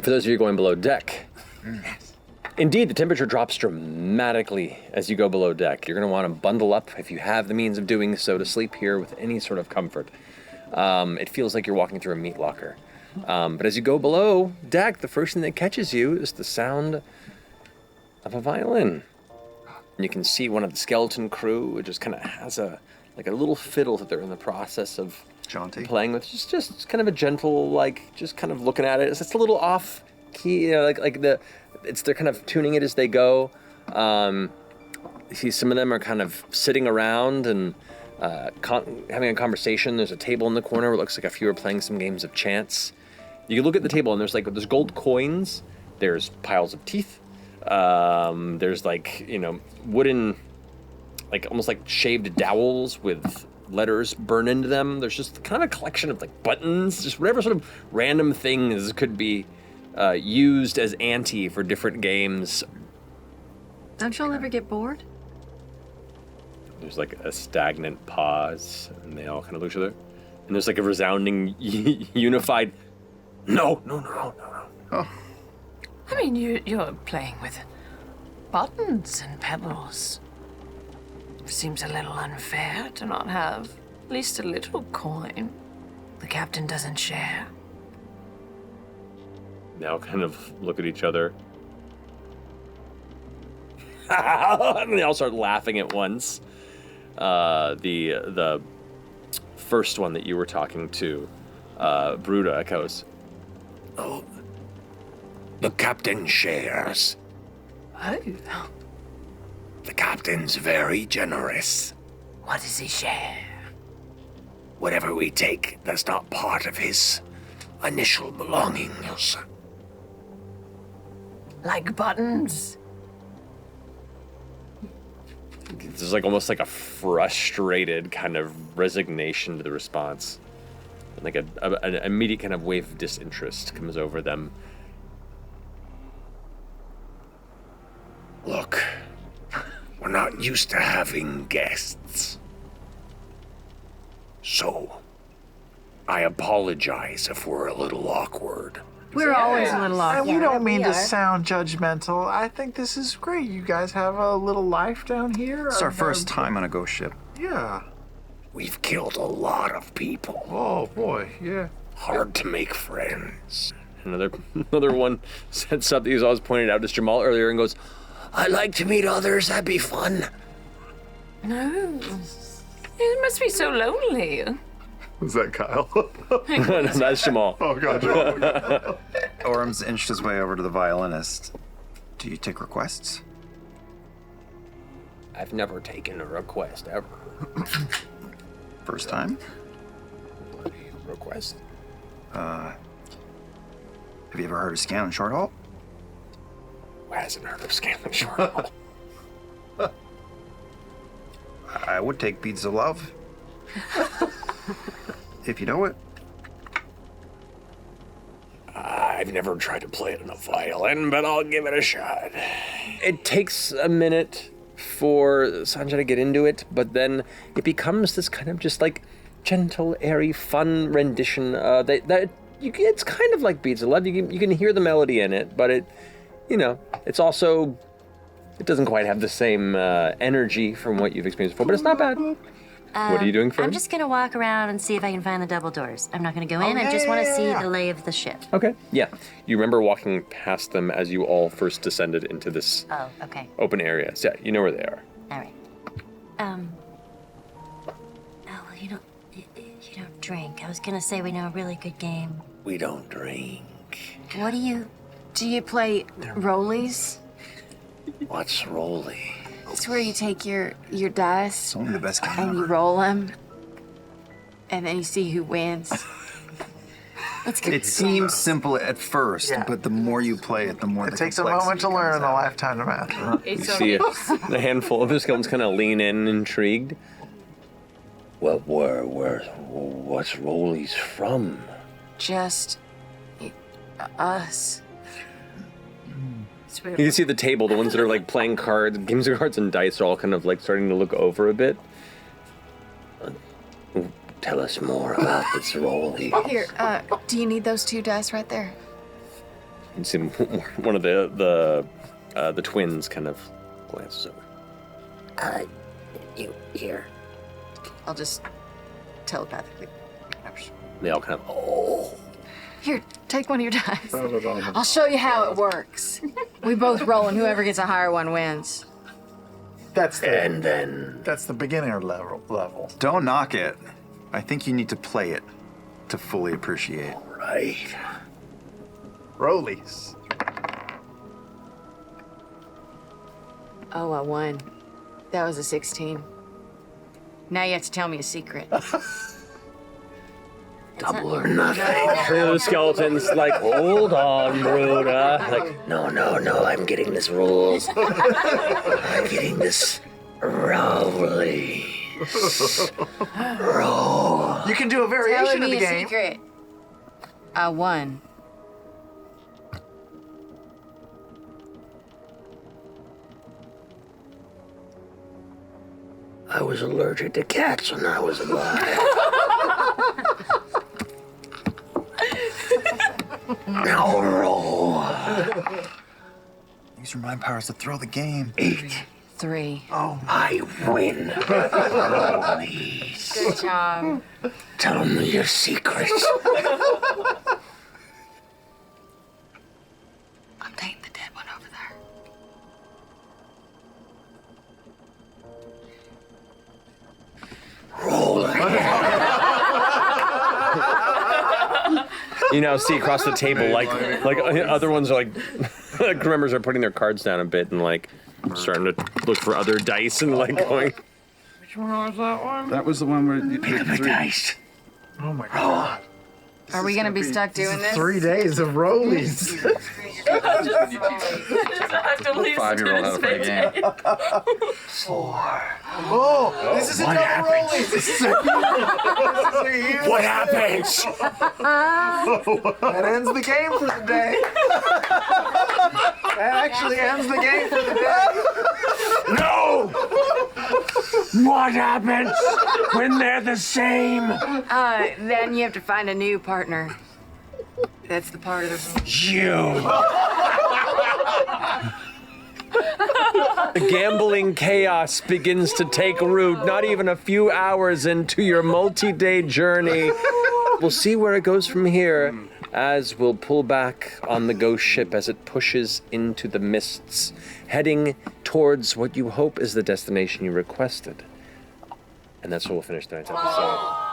For those of you going below deck, indeed, the temperature drops dramatically as you go below deck. You're going to want to bundle up, if you have the means of doing so, to sleep here with any sort of comfort. It feels like you're walking through a meat locker. But as you go below deck, the first thing that catches you is the sound of a violin. And you can see one of the skeleton crew. It just kind of has a little fiddle that they're in the process of playing with. Just kind of a gentle, just kind of looking at it. It's a little off key, they're kind of tuning it as they go. You see some of them are kind of sitting around and having a conversation. There's a table in the corner where it looks like a few are playing some games of chance. You can look at the table and there's gold coins. There's piles of teeth. There's wooden, almost like shaved dowels with letters burned into them. There's just kind of a collection of buttons, just whatever sort of random things could be used as ante for different games. Don't y'all ever get bored? There's a stagnant pause, and they all kind of look at each other. And there's a resounding, unified, no. I mean, you're playing with buttons and pebbles. Seems a little unfair to not have at least a little coin. The captain doesn't share. They all kind of look at each other. And they all start laughing at once. The first one that you were talking to, Bruda, echoes. Oh, the captain shares. Oh. The captain's very generous. What does he share? Whatever we take that's not part of his initial belongings. Like buttons? There's almost a frustrated kind of resignation to the response. And an immediate kind of wave of disinterest comes over them. Look, we're not used to having guests. So, I apologize if we're a little awkward. We're always a little awkward. And we don't mean to sound judgmental. I think this is great. You guys have a little life down here. It's our first time on a ghost ship. Yeah. We've killed a lot of people. Oh boy, yeah. Hard to make friends. Another one said something who's always pointed out to Jamal earlier and goes, I'd like to meet others. That'd be fun. No. It must be so lonely. Was that Kyle? No, that's Jamal. Oh, God. Orm's inched his way over to the violinist. Do you take requests? I've never taken a request ever. First time? What do you request? Have you ever heard of Scanlan Shorthalt? Who hasn't heard of Scanlan Shorthalt? I would take Beads of Love. If you know it. I've never tried to play it on a violin, but I'll give it a shot. It takes a minute for Sanjay to get into it, but then it becomes this kind of just like gentle, airy, fun rendition it's kind of like Beads of Love. You can hear the melody in it, but it's also, it doesn't quite have the same energy from what you've experienced before, but it's not bad. What are you doing, Fred? I'm just gonna walk around and see if I can find the double doors. I'm not gonna go in. I just want to see the lay of the ship. Okay. Yeah. You remember walking past them as you all first descended into this Oh, okay. open area. So, yeah, you know where they are. All right. Oh, well, you don't drink. I was gonna say we know a really good game. We don't drink. What do you? Do you play rollies? What's rolly? It's where you take your dice It's only the best game and you ever. roll them, and then you see who wins. It's good. It seems simple at first, but the more you play it, the more It takes a moment to learn and a lifetime to master. You see a handful of the skeletons kind of lean in, intrigued. Well, what's Rollies from? Just us. You can see the table, the ones that are like playing cards, games of cards and dice are all kind of like starting to look over a bit. Tell us more about this Rolly. Here, do you need those 2 dice right there? You see one of the twins kind of glances over. You here? I'll just telepathically. They all kind of, Here, take one of your dice. I'll show you how it works. We both roll, and whoever gets a higher one wins. That's the, And then that's the beginner level. Don't knock it. I think you need to play it to fully appreciate. right. Rollies. Oh, I won. That was a 16. Now you have to tell me a secret. Double or nothing. the skeletons like, hold on, Broda. Like, No, I'm getting this rules. I'm getting this Rolly. Roll. You can do a variation Tell of me the a game. secret. I won. I was allergic to cats when I was alive. Now roll. Use your mind powers to throw the game. 8. 3. Oh, I win. Rollies. Good job. Tell me your secrets. I'm taking the dead one over there. Roll again. you now see across the table, like other ones are like, crew members are putting their cards down a bit and like starting to look for other dice and like going. Which one was that one? That was the one where you Pick the dice. oh my God. Are we gonna be stuck doing this? 3 days of rollies. I have to leave 5-year-old how to play a game. 4. Oh, this is What another happens? rollies. This is a huge. What happens? That ends the game for the day. That actually ends the game for the day. No! What happens when they're the same? Then you have to find a new partner. That's the part of the. You. The gambling chaos begins to take root, not even a few hours into your multi-day journey. We'll see where it goes from here as we'll pull back on the ghost ship as it pushes into the mists, heading towards what you hope is the destination you requested. And that's where we'll finish tonight's episode.